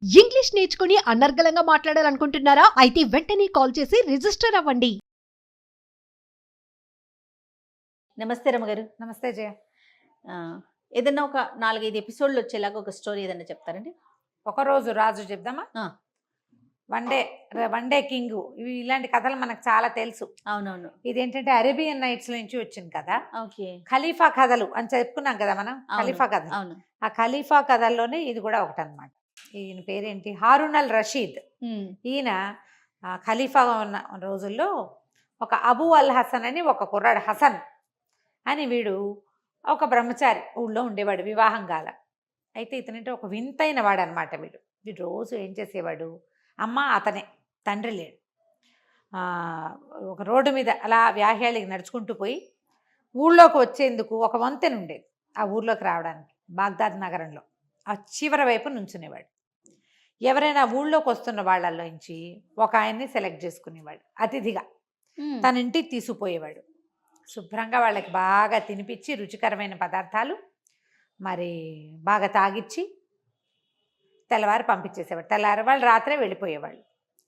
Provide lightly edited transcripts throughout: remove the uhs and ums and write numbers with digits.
English నేర్చుకుని అనర్గళంగా మాట్లాడాలనుకుంటున్నారా? అయితే వెంటనే కాల్ చేసి రిజిస్టర్ అవ్వండి. నమస్తే రమగారు. నమస్తే జయ. ఏదన్నా ఒక 4, 5 ఎపిసోడ్లు వచ్చేలాగా ఒక స్టోరీ ఏదన్నా చెప్తారండి? ఒకరోజు రాజు చెప్దామా? వన్ డే కింగ్, ఇవి ఇలాంటి కథలు మనకు చాలా తెలుసు. అవునవును. ఇదేంటంటే అరేబియన్ నైట్స్ నుంచి వచ్చింది కదా. ఓకే. ఖలీఫా కథలు అని చెప్పుకున్నాం కదా మనం. అవును. ఖలీఫా కథ. అవును. ఆ ఖలీఫా కథల్లోనే ఇది కూడా ఒకటి అనమాట. ఈయన పేరేంటి, హారూన్ అల్ రషీద్. ఈయన ఖలీఫా ఉన్న రోజుల్లో ఒక అబూ అల్ హసన్ అని ఒక కుర్రాడు, హసన్ అని, వీడు ఒక బ్రహ్మచారి ఊళ్ళో ఉండేవాడు, వివాహం కాల. అయితే ఇతనంటే ఒక వింతైన వాడు అనమాట. వీడు రోజు ఏం చేసేవాడు, అమ్మ అతనే, తండ్రి లేడు. ఒక రోడ్డు మీద అలా వ్యాహ్యాళికి నడుచుకుంటూ పోయి ఊళ్ళోకి వచ్చేందుకు ఒక వంతెన ఉండేది. ఆ ఊర్లోకి రావడానికి బాగ్దాద్ నగరంలో ఆ చివరి వైపు నుంచునేవాడు. ఎవరైనా ఊళ్ళోకి వస్తున్న వాళ్ళల్లోంచి ఒక ఆయన్ని సెలెక్ట్ చేసుకునేవాడు, అతిథిగా తన ఇంటికి తీసుకుపోయేవాడు. శుభ్రంగా వాళ్ళకి బాగా తినిపించి రుచికరమైన పదార్థాలు మరి బాగా తాగిచ్చి తెల్లవారు పంపించేసేవాడు. తెల్లవారు వాళ్ళు రాత్రే వెళ్ళిపోయేవాళ్ళు.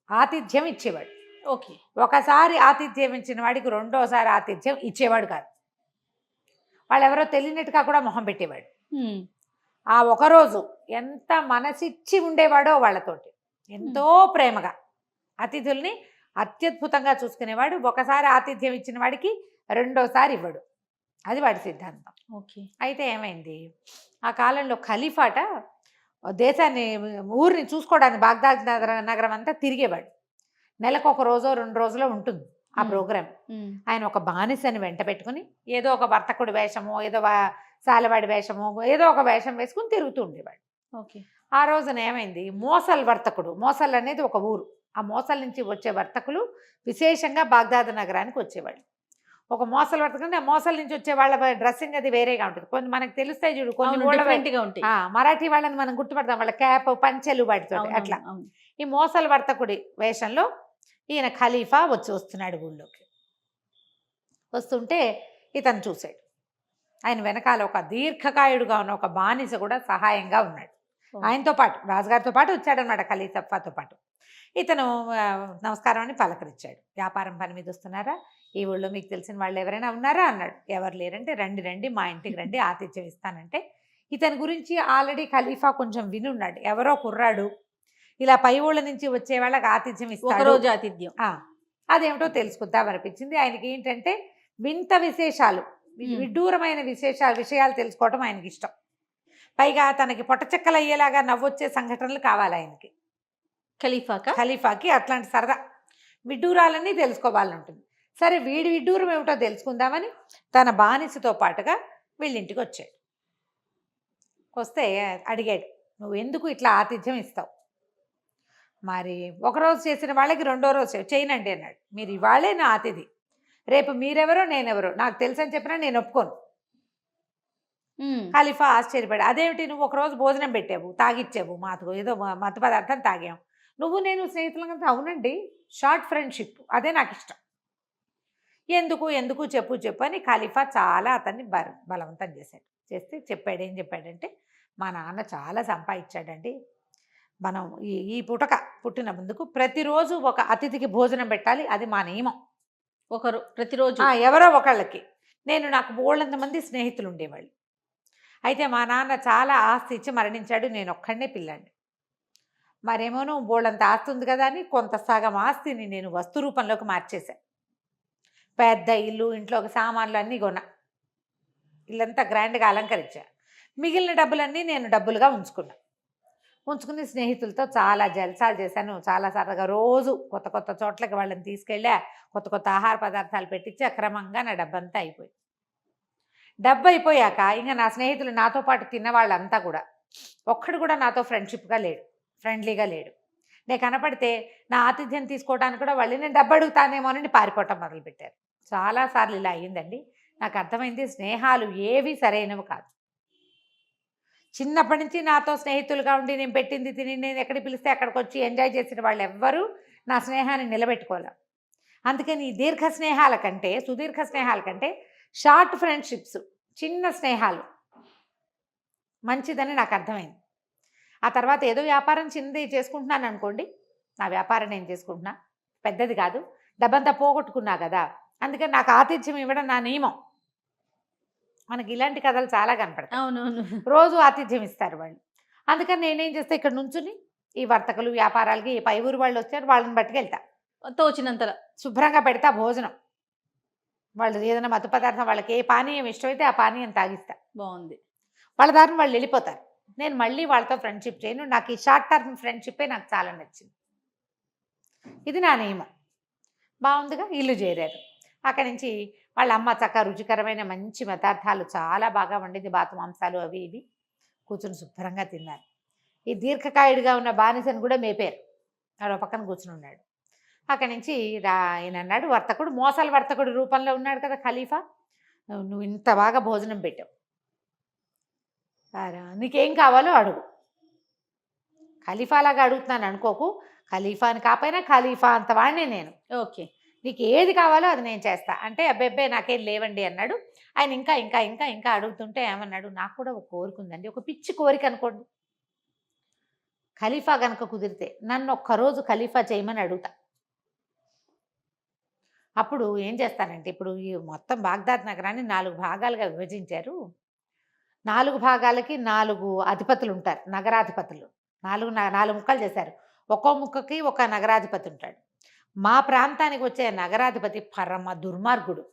ఆతిథ్యం ఇచ్చేవాడు. ఓకే. ఒకసారి ఆతిథ్యం ఇచ్చిన వాడికి రెండోసారి ఆతిథ్యం ఇచ్చేవాడు కాదు. వాళ్ళు ఎవరో తెలియనట్టుగా కూడా మొహం పెట్టేవాడు. ఆ ఒకరోజు ఎంత మనసిచ్చి ఉండేవాడో వాళ్ళతోటి, ఎంతో ప్రేమగా అతిథుల్ని అత్యద్భుతంగా చూసుకునేవాడు. ఒకసారి ఆతిథ్యం ఇచ్చిన వాడికి రెండోసారి ఇవ్వడు, అది వాడి సిద్ధాంతం. ఓకే. అయితే ఏమైంది, ఆ కాలంలో ఖలీఫాట దేశాన్ని, ఊరిని చూసుకోవడానికి బాగ్దాద్ నగరం అంతా తిరిగేవాడు. నెలకు 1 రోజో 2 రోజులో ఉంటుంది ఆ ప్రోగ్రాం. ఆయన ఒక బానిసని వెంట పెట్టుకుని ఏదో ఒక వర్తకుడి వేషమో, ఏదో సాలవాడి వేషమో, ఏదో ఒక వేషం వేసుకుని తిరుగుతూ ఉండేవాడు. ఓకే. ఆ రోజున ఏమైంది, మోసల్ వర్తకుడు, మోసల్ అనేది ఒక ఊరు, ఆ మోసల్ నుంచి వచ్చే వర్తకులు విశేషంగా బాగ్దాద్ నగరానికి వచ్చేవాళ్ళు. ఒక మోసల్ వర్తకుడు, ఆ మోసల్ నుంచి వచ్చే వాళ్ళ డ్రెస్సింగ్ అది వేరేగా ఉంటుంది. కొన్ని మనకు తెలుస్తాయి చూడు, కొన్ని ఉంటాయి. మరాఠీ వాళ్ళని మనం గుర్తుపడతాం, వాళ్ళ క్యాప్ పంచెలు వాటితో అట్లా. ఈ మోసల్ వర్తకుడి వేషంలో ఈయన ఖలీఫా వస్తున్నాడు ఊళ్ళోకి. వస్తుంటే ఇతను చూశాడు. ఆయన వెనకాల ఒక దీర్ఘకాయుడుగా ఉన్న ఒక బానిస కూడా సహాయంగా ఉన్నాడు. ఆయనతో పాటు, రాజుగారితో పాటు వచ్చాడనమాట, ఖలీఫాతో పాటు. ఇతను నమస్కారం అని పలకరించాడు. వ్యాపారం పని మీద వస్తున్నారా, ఈ ఊళ్ళో మీకు తెలిసిన వాళ్ళు ఎవరైనా ఉన్నారా అన్నాడు. ఎవరు లేరంటే రండి రండి, మా ఇంటికి రండి, ఆతిథ్యం ఇస్తానంటే. ఇతని గురించి ఆల్రెడీ ఖలీఫా కొంచెం వినున్నాడు. ఎవరో కుర్రాడు ఇలా పై ఊళ్ళ నుంచి వచ్చే వాళ్ళకి ఆతిథ్యం ఇస్తాడు, ఒకరోజు ఆతిథ్యం, అదేమిటో తెలుసుకుందాం అనిపించింది. ఆయనకి ఏంటంటే వింత విశేషాలు, విడ్డూరమైన విషయాలు తెలుసుకోవటం ఆయనకి ఇష్టం. పైగా తనకి పొట్టచెక్కలు అయ్యేలాగా నవ్వొచ్చే సంఘటనలు కావాలి ఆయనకి. ఖలీఫాకి అట్లాంటి సరదా విడ్డూరాలన్నీ తెలుసుకోవాలని ఉంటుంది. సరే, వీడి విడ్డూరం ఏమిటో తెలుసుకుందామని తన బానిసతో పాటుగా వీళ్ళింటికి వచ్చాడు. వస్తే అడిగాడు, నువ్వు ఎందుకు ఇట్లా ఆతిథ్యం ఇస్తావు? మరి ఒకరోజు చేసిన వాళ్ళకి రెండో రోజు చేయనండి అన్నాడు. మీరు ఇవాళే నా అతిథి, రేపు మీరెవరో నేనెవరో నాకు తెలుసు అని చెప్పినా నేను ఒప్పుకోను. ఖలీఫా ఆశ్చర్యపడి, అదేమిటి, నువ్వు ఒకరోజు భోజనం పెట్టావు, తాగిచ్చావు, మాకు ఏదో మత్తు పదార్థం తాగాం, నువ్వు నేను స్నేహితులంగా. అవునండి, షార్ట్ ఫ్రెండ్షిప్, అదే నాకు ఇష్టం. ఎందుకు చెప్పు అని ఖలీఫా చాలా అతన్ని బలవంతం చేస్తే చెప్పాడు. ఏం చెప్పాడంటే, మా నాన్న చాలా సంపాదించాడండి, మనం ఈ పుట్టిన ముందుకు ప్రతిరోజు ఒక అతిథికి భోజనం పెట్టాలి, అది మా నియమం. ప్రతిరోజు ఎవరో ఒకళ్ళకి. నాకు బోళ్ళంత మంది స్నేహితులు ఉండేవాళ్ళు. అయితే మా నాన్న చాలా ఆస్తి ఇచ్చి మరణించాడు, నేను ఒక్కడనే పిల్లాన్ని. మరేమోను బోళ్ళంత ఆస్తి ఉంది కదా అని కొంత సగం ఆస్తిని నేను వస్తు రూపంలోకి మార్చేశాను. పెద్ద ఇల్లు, ఇంట్లోకి సామాన్లు అన్నీ కొన్నా, ఇల్లంతా గ్రాండ్గా అలంకరించా. మిగిలిన డబ్బులన్నీ నేను డబ్బులుగా ఉంచుకుని స్నేహితులతో చాలా జల్సాలు చేశాను. చాలా సరదాగా రోజు కొత్త కొత్త చోట్లకి వాళ్ళని తీసుకెళ్ళా, కొత్త ఆహార పదార్థాలు పెట్టించి అక్రమంగా నా డబ్బంతా అయిపోయింది. డబ్బు అయిపోయాక ఇంకా నా స్నేహితులు, నాతో పాటు తిన్న వాళ్ళంతా కూడా ఒక్కడు కూడా నాతో ఫ్రెండ్లీగా లేడు. నేను కనపడితే నా ఆతిథ్యం తీసుకోవడానికి కూడా వాళ్ళు నేను డబ్బు అడుగుతానేమోనని పారిపోవటం మొదలుపెట్టారు. చాలాసార్లు ఇలా అయ్యిందండి. నాకు అర్థమైంది, స్నేహాలు ఏవి సరైనవి కాదు. చిన్నప్పటి నుంచి నాతో స్నేహితులుగా ఉండి నేను పెట్టింది తిని, నేను ఎక్కడికి పిలిస్తే అక్కడికి వచ్చి ఎంజాయ్ చేసిన వాళ్ళు ఎవ్వరూ నా స్నేహాన్ని నిలబెట్టుకోలేం. అందుకని ఈ సుదీర్ఘ స్నేహాల కంటే షార్ట్ ఫ్రెండ్షిప్స్, చిన్న స్నేహాలు మంచిదని నాకు అర్థమైంది. ఆ తర్వాత ఏదో వ్యాపారం చిన్నది చేసుకుంటున్నాను అనుకోండి, నా వ్యాపారం నేను చేసుకుంటున్నా, పెద్దది కాదు, డబ్బంతా పోగొట్టుకున్నా కదా, అందుకని నాకు ఆతిథ్యం ఇవ్వడం నా నియమం. మనకి ఇలాంటి కథలు చాలా కనపడతాయి. అవునవును. రోజు ఆతిథ్యం ఇస్తారు వాళ్ళు. అందుకని నేనేం చేస్తా, ఇక్కడ నుంచుని ఈ వర్తకులు వ్యాపారాలకి పై ఊరు వాళ్ళు వచ్చారు, వాళ్ళని పట్టుకెళ్తా, తోచినంతలో. శుభ్రంగా పెడతా భోజనం. వాళ్ళు ఏదైనా మత్తు పదార్థం, వాళ్ళకి ఏ పానీయం ఇష్టమైతే ఆ పానీయం తాగిస్తా. బాగుంది. వాళ్ళ దారిని వాళ్ళు వెళ్ళిపోతారు. నేను మళ్ళీ వాళ్ళతో ఫ్రెండ్షిప్ చేయను. నాకు ఈ షార్ట్ టర్మ్ ఫ్రెండ్షిప్పే నాకు చాలా నచ్చింది. ఇది నా నియమం. బాగుందిగా. ఇల్లు చేరారు. అక్కడి నుంచి వాళ్ళ అమ్మ చక్కగా రుచికరమైన మంచి పదార్థాలు చాలా బాగా వండింది, బాతు మాంసాలు అవి ఇవి. కూర్చుని శుభ్రంగా తిన్నారు. ఈ దీర్ఘకాయుడిగా ఉన్న బానిసను కూడా మేపారు. ఆడ పక్కన కూర్చుని ఉన్నాడు. అక్కడి నుంచి ఆయన అన్నాడు, వర్తకుడు, మోసాల వర్తకుడు రూపంలో ఉన్నాడు కదా ఖలీఫా, నువ్వు ఇంత బాగా భోజనం పెట్టావు, నీకేం కావాలో అడుగు. ఖలీఫాలాగా అడుగుతున్నాను అనుకోకు, ఖలీఫాని కాకపోయినా ఖలీఫా అంత వాడినే నేను. ఓకే. నీకు ఏది కావాలో అది నేను చేస్తా అంటే, అబ్బెబ్బే నాకేం లేవండి అన్నాడు. ఆయన ఇంకా ఇంకా ఇంకా ఇంకా అడుగుతుంటే ఏమన్నాడు, నాకు కూడా ఒక కోరిక ఉందండి, ఒక పిచ్చి కోరిక అనుకోండి. ఖలీఫా కనుక కుదిరితే నన్ను ఒక్కరోజు ఖలీఫా చేయమని అడుగుతా. అప్పుడు ఏం చేస్తానంటే, ఇప్పుడు ఈ మొత్తం బాగ్దాద్ నగరాన్ని 4 భాగాలుగా విభజించారు. 4 భాగాలకి 4 అధిపతులు ఉంటారు, నగరాధిపతులు. 4 ముక్కలు చేశారు. ఒక్కో ముక్కకి ఒక నగరాధిపతి ఉంటాడు. మా ప్రాంతానికి వచ్చే నగరాధిపతి పరమ దుర్మార్గుడు.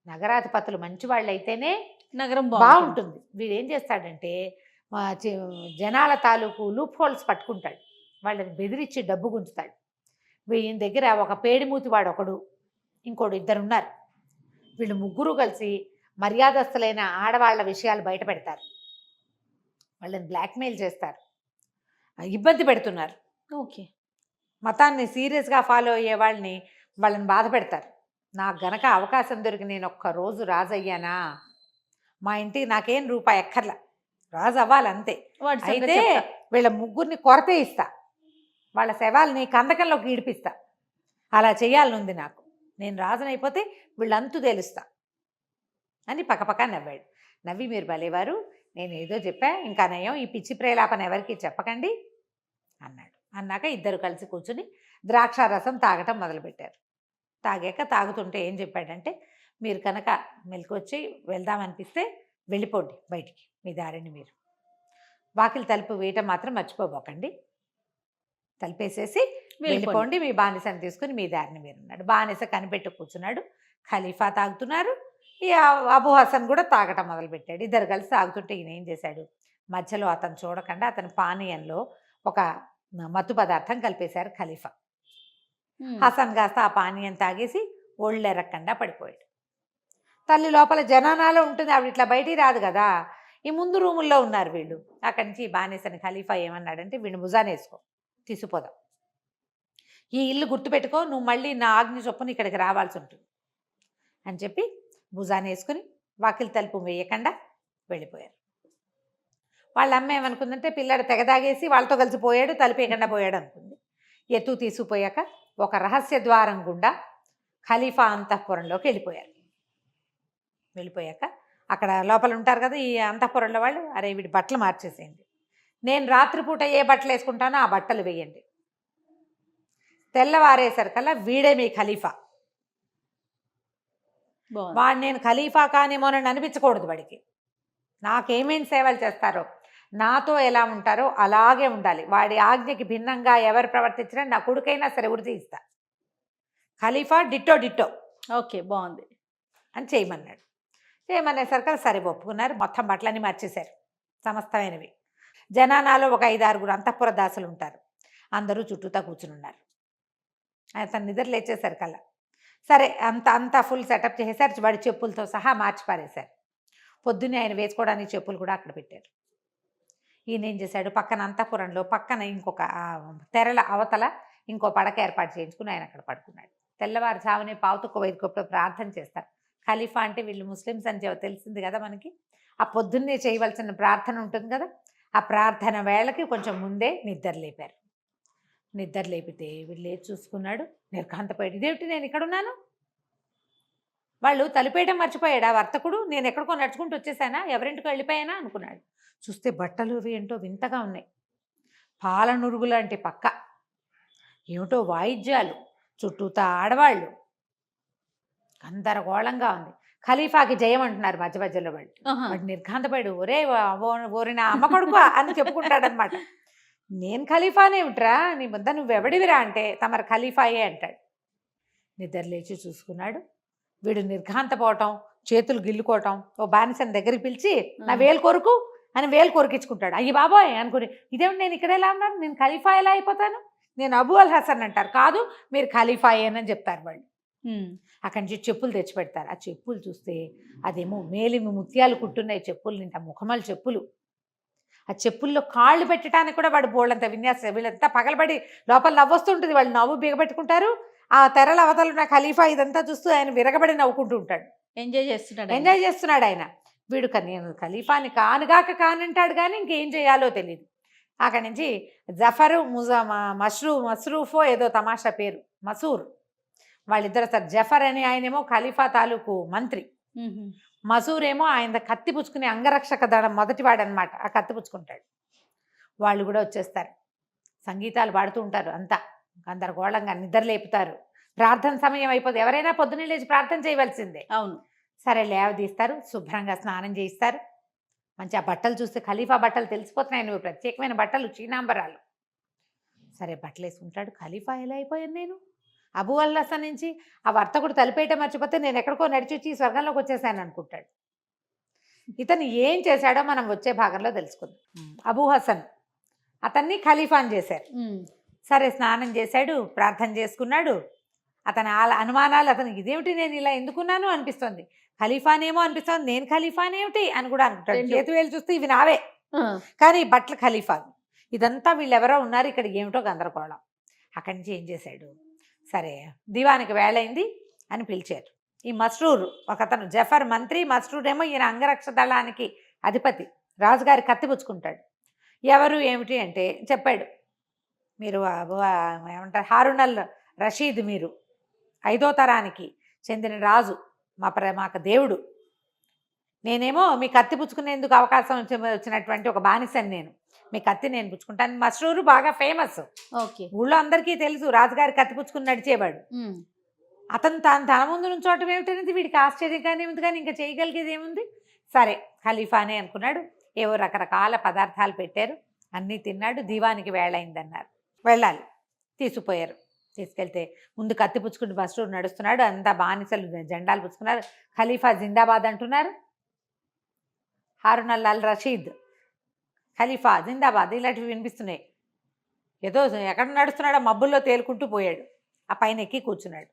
నగరాధిపతులు మంచి వాళ్ళు అయితేనే నగరం బాగుంటుంది. వీడు ఏం చేస్తాడంటే, జనాల తాలూకు లూప్ హోల్స్ పట్టుకుంటాడు, వాళ్ళని బెదిరించి డబ్బు గుంచుతాడు. వీళ్ళ దగ్గర ఒక పేడిమూతివాడు ఒకడు, ఇంకోడు, 2 ఉన్నారు. వీళ్ళు ముగ్గురు కలిసి మర్యాదస్తులైన ఆడవాళ్ల విషయాలు బయట పెడతారు, వాళ్ళని బ్లాక్మెయిల్ చేస్తారు, ఇబ్బంది పెడుతున్నారు. ఓకే. మతాన్ని సీరియస్గా ఫాలో అయ్యే వాళ్ళని బాధ పెడతారు. నాకు గనక అవకాశం దొరికి నేను ఒక్కరోజు రాజు అయ్యానా, మా ఇంటికి నాకేం రూపాయి ఎక్కర్లా, రాజు అవ్వాలంతే. అయితే వీళ్ళ ముగ్గురిని కొరతే ఇస్తా, వాళ్ళ శవాల్ని కందకంలోకి ఈడిపిస్తా, అలా చేయాలనుంది నాకు. నేను రాజునైపోతే వీళ్ళంతు తెలుస్తా అని పక్కపక్క నవ్వాడు. నవ్వి, మీరు భలేవారు, నేను ఏదో చెప్పా, ఇంకా నయం, ఈ పిచ్చి ప్రేలాపన ఎవరికి చెప్పకండి అన్నాడు. అన్నాక ఇద్దరు కలిసి కూర్చుని ద్రాక్షారసం తాగటం మొదలుపెట్టారు. తాగుతుంటే ఏం చెప్పాడంటే, మీరు కనుక మెలకొచ్చి వెళ్దామనిపిస్తే వెళ్ళిపోండి బయటికి, మీ దారిని మీరు. వాకిలి తలుపు వేయటం మాత్రం మర్చిపోబోకండి, తలుపేసేసి వెళ్ళిపోండి, మీ బానిసని తీసుకుని మీ దారిని మీరు అన్నాడు. బానిస కనిపెట్టు కూర్చున్నాడు. ఖలీఫా తాగుతున్నారు, ఈ అబూ హసన్ కూడా తాగటం మొదలుపెట్టాడు. ఇద్దరు కలిసి తాగుతుంటే ఈయన ఏం చేశాడు, మధ్యలో అతను చూడకుండా అతని పానీయంలో ఒక మత్తు పదార్థం కలిపేశారు ఖలీఫా. హసన్ కాస్త ఆ పానీయం తాగేసి ఒళ్ళెరక్కుండా పడిపోయాడు. తల్లి లోపల జనానాలో ఉంటుంది, ఆవిడ ఇట్లా బయటికి రాదు కదా, ఈ ముందు రూముల్లో ఉన్నారు వీళ్ళు. అక్కడి నుంచి బానిసని ఖలీఫా ఏమన్నాడంటే, వీడిని భుజాన వేసుకో, తీసుకుపోదాం, ఈ ఇల్లు గుర్తుపెట్టుకో, నువ్వు మళ్ళీ నా ఆజ్ఞ చొప్పున ఇక్కడికి రావాల్సి ఉంటుంది అని చెప్పి భుజాన వేసుకుని వాకిలి తలుపు వేయకుండా వెళ్ళిపోయారు. వాళ్ళ అమ్మ ఏమనుకుందంటే, పిల్లాడు తెగదాగేసి వాళ్ళతో కలిసి పోయాడు, తలుపు వేయకుండా పోయాడు అనుకుంది. ఎత్తు తీసుకుపోయాక ఒక రహస్య ద్వారం గుండా ఖలీఫా అంతఃపురంలోకి వెళ్ళిపోయాక అక్కడ లోపల ఉంటారు కదా ఈ అంతఃపురంలో వాళ్ళు, అరే వీడి బట్టలు మార్చేసేయండి, నేను రాత్రిపూట ఏ బట్టలు వేసుకుంటానో ఆ బట్టలు వేయండి, తెల్లవారేసరికల్లా వీడే మీ ఖలీఫా, వాడు నేను ఖలీఫా కానేమోనని అనిపించకూడదు, వాడికి నాకేమేమి సేవలు చేస్తారో, నాతో ఎలా ఉంటారో అలాగే ఉండాలి, వాడి ఆజ్ఞకి భిన్నంగా ఎవరు ప్రవర్తించినా నా కొడుకైనా సరే ఉరి ఇస్తా, ఖలీఫా డిట్టో డిట్టో. ఓకే, బాగుంది అని చేయమన్నాడు. చేయమనేసరికి సరే ఒప్పుకున్నారు. మొత్తం బట్టలన్నీ మార్చేశారు, సమస్తమైనవి. జనానాలో ఒక 5-6 అంతఃపుర దాసులు ఉంటారు, అందరూ చుట్టూతా కూర్చుని ఉన్నారు. అతను నిద్ర లేచేసరికల్లా సరే అంతా ఫుల్ సెటప్ చేసేసారు, వాడి చెప్పులతో సహా మార్చి పారేశారు. పొద్దున్నే ఆయన వేసుకోవడానికి చెప్పులు కూడా అక్కడ పెట్టారు. ఈయన ఏం చేశాడు, పక్కన అంతఃపురంలో పక్కన ఇంకొక తెరల అవతల ఇంకో పడక ఏర్పాటు చేయించుకుని ఆయన అక్కడ పడుకున్నాడు. తెల్లవారుజామునే పావుతుక్క వైద్యప్పుడు ప్రార్థన చేస్తారు. ఖలీఫా అంటే వీళ్ళు ముస్లిమ్స్ అని తెలిసింది కదా మనకి, ఆ పొద్దున్నే చేయవలసిన ప్రార్థన ఉంటుంది కదా, ఆ ప్రార్థన వేళకి కొంచెం ముందే నిద్ర లేపారు. నిద్ర లేపితే వీళ్ళు లేచి చూసుకున్నాడు, నిర్ఘాంతపోయాడు. ఇదేమిటి, నేను ఇక్కడ ఉన్నాను, వాళ్ళు తలుపేయడం మర్చిపోయాడు ఆ వర్తకుడు, నేను ఎక్కడికో నడుచుకుంటూ వచ్చేసానా, ఎవరింటికో వెళ్ళిపోయానా అనుకున్నాడు. చూస్తే బట్టలు అవి ఏంటో వింతగా ఉన్నాయి, పాలనురుగు లాంటి పక్క, ఏమిటో వాయిద్యాలు, చుట్టూతా ఆడవాళ్ళు, గందరగోళంగా ఉంది. ఖలీఫాకి జయం అంటున్నారు మధ్య మధ్యలో వాళ్ళు. వాడు నిర్ఘాంతపడు, ఓరి నా అమ్మ కొడుకు అని చెప్పుకుంటాడనమాట. నేను ఖలీఫానేమిట్రా, నీ ముద్ద నువ్వెవడివిరా అంటే తమరు ఖలీఫాయే అంటాడు. నిద్ర లేచి చూసుకున్నాడు. వీడు నిర్ఘాంతపోవటం, చేతులు గిల్లుకోవటం, ఓ బానిసని దగ్గరికి పిలిచి నా వేలు కొరుకు అని వేలు కొరికించుకుంటాడు. అయ్యి బాబోయ్ అనుకుని, ఇదేమిటి నేను ఇక్కడ ఎలా ఉన్నాను, నేను ఖలీఫా ఎలా అయిపోతాను, నేను అబూ అల్ హసన్ అంటారు. కాదు మీరు ఖలీఫాయేనని చెప్తారు వాళ్ళు. అక్కడి నుంచి చెప్పులు తెచ్చి పెడతారు. ఆ చెప్పులు చూస్తే అదేమో మేలిమి ముత్యాలు కుట్టున్నాయి చెప్పులు నింట, ముఖమలు చెప్పులు. ఆ చెప్పుల్లో కాళ్ళు పెట్టడానికి కూడా వాడు బోళ్ళంత విన్యాసం. వీళ్ళంతా పగలబడి లోపల నవ్వొస్తుంటుంది, వాళ్ళు నవ్వు బిగబెట్టుకుంటారు. ఆ తెరల అవతలు ఉన్న ఖలీఫా ఇదంతా చూస్తూ ఆయన విరగబడి నవ్వుకుంటూ ఉంటాడు. ఎంజాయ్ చేస్తున్నాడు ఆయన. వీడు నేను ఖలీఫాని కానుగాక కానంటాడు కానీ ఇంకేం చేయాలో తెలియదు. అక్కడి నుంచి జఫరు మస్రూఫో ఏదో తమాషా పేరు, మసూర్, వాళ్ళిద్దరు సార్. జఫర్ అని ఆయనేమో ఖలీఫా తాలూకు మంత్రి, మసూర్ ఏమో ఆయన కత్తి పుచ్చుకునే అంగరక్షక దళం మొదటివాడనమాట. ఆ కత్తి పుచ్చుకుంటాడు. వాళ్ళు కూడా వచ్చేస్తారు, సంగీతాలు పాడుతూ ఉంటారు. అంతా గందరగోళంగా నిద్ర లేపుతారు. ప్రార్థన సమయం అయిపోతుంది. ఎవరైనా పొద్దున్నే లేచి ప్రార్థన చేయవలసిందే. అవును. సరే లేవదీస్తారు, శుభ్రంగా స్నానం చేయిస్తారు. మంచి ఆ బట్టలు చూస్తే ఖలీఫా బట్టలు తెలిసిపోతున్నాయి, నువ్వు ప్రత్యేకమైన బట్టలు, చీనాంబరాలు. సరే బట్టలు వేసుకుంటాడు. ఖలీఫా ఎలా అయిపోయాను నేను, అబూ అల్ హసన్ నుంచి ఆ వర్తకుడు తలిపేయటం మర్చిపోతే నేను ఎక్కడికో నడిచి వచ్చి స్వర్గంలోకి వచ్చేసాను అనుకుంటాడు. ఇతను ఏం చేశాడో మనం వచ్చే భాగంలో తెలుసుకుందాం. అబూ హసన్ అతన్ని ఖలీఫాని చేశారు. సరే స్నానం చేశాడు, ప్రార్థన చేసుకున్నాడు. అతని అనుమానాలు, అతనికి ఇదేమిటి నేను ఇలా ఎందుకున్నాను అనిపిస్తుంది, ఖలీఫానేమో అనిపిస్తుంది, నేను ఖలీఫానేమిటి అని కూడా అనుకుంటాడు. చేతి వేలు చూస్తే ఇవి నావే, కానీ ఈ బట్టలు ఖలీఫా. ఇదంతా వీళ్ళెవరో ఉన్నారు ఇక్కడ, ఏమిటో గందరగోళం. అక్కడి నుంచి ఏం చేశాడు, సరే దివానికి వేళైంది అని పిలిచారు. ఈ మస్రూర్ ఒకతను, జఫర్ మంత్రి, మస్రూర్ ఏమో ఈయన అంగరక్ష దళానికి అధిపతి, రాజుగారి కత్తి పుచ్చుకుంటాడు. ఎవరు ఏమిటి అంటే చెప్పాడు, మీరు ఏమంటారు హారూన్ అల్ రషీద్, మీరు 5వ తరానికి చెందిన రాజు, మాకు దేవుడు. నేనేమో మీ కత్తి పుచ్చుకునేందుకు అవకాశం వచ్చినటువంటి ఒక బానిసని, నేను మీ కత్తి నేను పుచ్చుకుంటాను. మస్రూరు బాగా ఫేమస్, ఓకే, ఊళ్ళో అందరికీ తెలుసు, రాజుగారి కత్తి పుచ్చుకుని నడిచేవాడు. అతను తన ముందు నుంచోవటం ఏమిటనేది వీడికి ఆశ్చర్యంగానే ఉంది, కానీ ఇంకా చేయగలిగేది ఏముంది. సరే ఖలీఫానే అనుకున్నాడు. ఏవో రకరకాల పదార్థాలు పెట్టారు, అన్నీ తిన్నాడు. దీవానికి వేళైందన్నారు, వెళ్ళాలి. తీసుకుపోయారు. తీసుకెళ్తే ముందు కత్తి పుచ్చుకుంటూ మస్రూర్ నడుస్తున్నాడు. అంతా బానిసలు జెండాలు పుచ్చుకున్నారు. ఖలీఫా జిందాబాద్ అంటున్నారు. హారూన్ అల్ రషీద్ ఖలీఫా జిందాబాద్ ఇలాంటివి వినిపిస్తున్నాయి. ఏదో ఎక్కడ నడుస్తున్నాడో మబ్బుల్లో తేలుకుంటూ పోయాడు. ఆ పైన ఎక్కి కూర్చున్నాడు.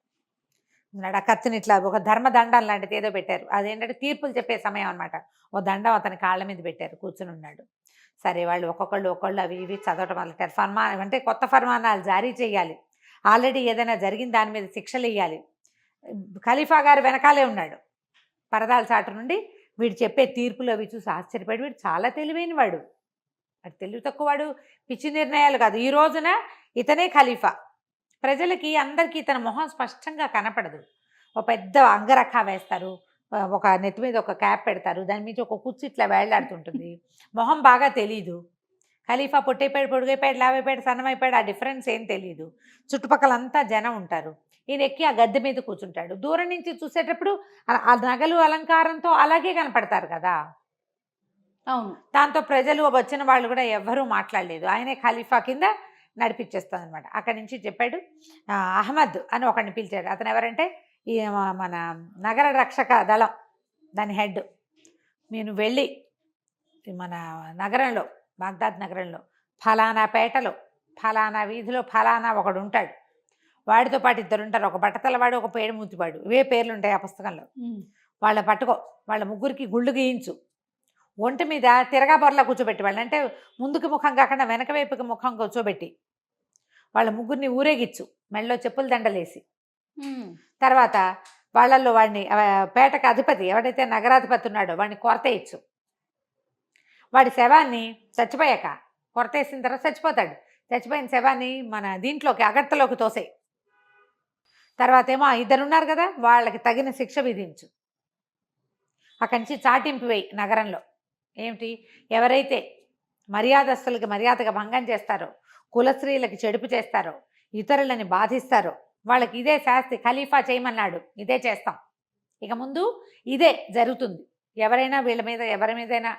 ఆ కత్తిని ఇట్లా ఒక ధర్మదండం లాంటిది ఏదో పెట్టారు. అదేంటంటే తీర్పులు చెప్పే సమయం అనమాట. ఓ దండం అతని కాళ్ళ మీద పెట్టారు, కూర్చుని ఉన్నాడు. సరే వాళ్ళు ఒక్కొక్కళ్ళు అవి ఇవి చదవటం మొదలెట్టారు. ఫర్మాన్ అంటే కొత్త ఫర్మానాలు జారీ చేయాలి, ఆల్రెడీ ఏదైనా జరిగిన దాని మీద శిక్షలు వేయాలి. ఖలీఫా గారు వెనకాలే ఉన్నాడు. పరదాల చాటు నుండి వీడు చెప్పే తీర్పులు అవి చూసి ఆశ్చర్యపడి, వీడు చాలా తెలివైన వాడు, అటు తెలివి తక్కువ వాడు, పిచ్చి నిర్ణయాలు కాదు. ఈ రోజున ఇతనే ఖలీఫా. ప్రజలకి అందరికీ ఇతన మొహం స్పష్టంగా కనపడదు. ఒక పెద్ద అంగరఖ వేస్తారు, ఒక నెత్తి మీద ఒక క్యాప్ పెడతారు, దాని మీద ఒక కుర్చీ ఇట్లా వేళ్లాడుతుంటుంది. మొహం బాగా తెలీదు. ఖలీఫా పొట్టైపోయాడు, పొడుగైపోయాడు, లావైపోయాడు, సన్నమైపోయాడు, ఆ డిఫరెన్స్ ఏం తెలియదు. చుట్టుపక్కలంతా జనం ఉంటారు. ఈయన ఎక్కి ఆ గద్దె మీద కూర్చుంటాడు. దూరం నుంచి చూసేటప్పుడు ఆ నగలు అలంకారంతో అలాగే కనపడతారు కదా. అవును. దాంతో ప్రజలు వచ్చిన వాళ్ళు కూడా ఎవ్వరూ మాట్లాడలేదు. ఆయనే ఖలీఫా కింద నడిపించేస్తుంది అనమాట. అక్కడి నుంచి చెప్పాడు, అహ్మద్ అని ఒకడిని పిలిచాడు. అతను ఎవరంటే ఈ మన నగర రక్షక దళం దాని హెడ్. నేను వెళ్ళి మన నగరంలో, బాగ్దాద్ నగరంలో ఫలానా పేటలో ఫలానా వీధిలో ఫలానా ఒకడు ఉంటాడు, వాడితో పాటు 2 ఉంటారు, ఒక బట్టతలవాడు, ఒక పేరు మూతివాడు, ఇవే పేర్లు ఉంటాయి ఆ పుస్తకంలో. వాళ్ళ పట్టుకో, వాళ్ళ ముగ్గురికి గుళ్ళు గీయించు, ఒంటి మీద తిరగా బొరలా కూర్చోబెట్టి, వాళ్ళు అంటే ముందుకు ముఖం కాకుండా వెనక వైపుకి ముఖం కూర్చోబెట్టి వాళ్ళ ముగ్గురిని ఊరేగిచ్చు, మెళ్ళలో చెప్పుల దండలేసి. తర్వాత వాళ్ళల్లో వాడిని పేటకు అధిపతి ఎవడైతే నగరాధిపతి ఉన్నాడో వాడిని కొరతేయచ్చు. వాడి శవాన్ని చచ్చిపోయాక, కొరతేసిన తర్వాత చచ్చిపోతాడు, చచ్చిపోయిన శవాన్ని మన దీంట్లోకి అగర్తలోకి తోసేయి. తర్వాత ఏమో 2 ఉన్నారు కదా, వాళ్ళకి తగిన శిక్ష విధించు. అక్కడి నుంచి చాటింపు వేయి నగరంలో. ఏమిటి, ఎవరైతే మర్యాదస్తులకి మర్యాదగా భంగం చేస్తారో, కులస్త్రీలకి చెడుపు చేస్తారో, ఇతరులని బాధిస్తారో వాళ్ళకి ఇదే శాస్తి. ఖలీఫా చేయమన్నాడు, ఇదే చేస్తాం. ఇక ముందు ఇదే జరుగుతుంది. ఎవరైనా వీళ్ళ మీద ఎవరి మీదైనా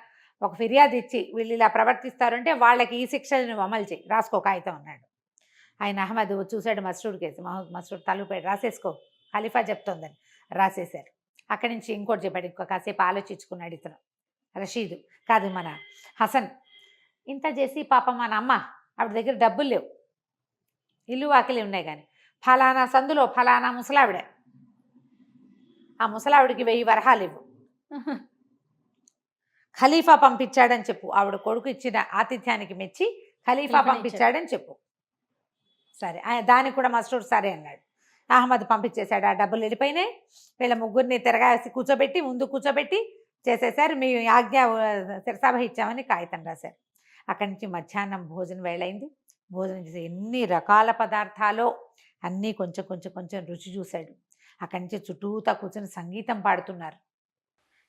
ఒక ఫిర్యాదు ఇచ్చి వీళ్ళు ఇలా ప్రవర్తిస్తారంటే వాళ్ళకి ఈ శిక్షను నువ్వు అమలు చేయి, రాసుకో కాగితం అన్నాడు. ఆయన అహ్మద్ చూశాడు మస్రూడ్ కేసు. మస్రూడ్ తలుపాడు, రాసేసుకో ఖలీఫా చెప్తోందని రాసేశారు. అక్కడి నుంచి ఇంకోటి చెప్పాడు. ఇంకో కాసేపు ఆలోచించుకున్నాడు ఇతను, రషీదు కాదు మన హసన్. ఇంత చేసి పాపం మన అమ్మ ఆవిడ దగ్గర డబ్బులు లేవు, ఇల్లు వాకిలి ఉన్నాయి, కానీ ఫలానా సందులో ఫలానా ముసలావిడ, ఆ ముసలావిడికి 1000 వరహాలు ఇవ్వు, ఖలీఫా పంపించాడని చెప్పు. ఆవిడ కొడుకు ఇచ్చిన ఆతిథ్యానికి మెచ్చి ఖలీఫా పంపించాడని చెప్పు. సరే, దానికి కూడా మస్టూర్ సరే అన్నాడు. అహ్మద్ పంపించేశాడు. ఆ డబ్బులు వెళ్ళిపోయినాయి. వీళ్ళ ముగ్గురిని తిరగాసి కూర్చోబెట్టి ముందు కూర్చోబెట్టి చేసేసారు. మీ ఆజ్ఞ శిరసాభ ఇచ్చామని కాగితం రాశారు. అక్కడి నుంచి మధ్యాహ్నం భోజనం వేళైంది. భోజనం చేసి ఎన్ని రకాల పదార్థాలో అన్నీ కొంచెం కొంచెం కొంచెం రుచి చూశాడు. అక్కడి నుంచి చుట్టూతా కూర్చొని సంగీతం పాడుతున్నారు.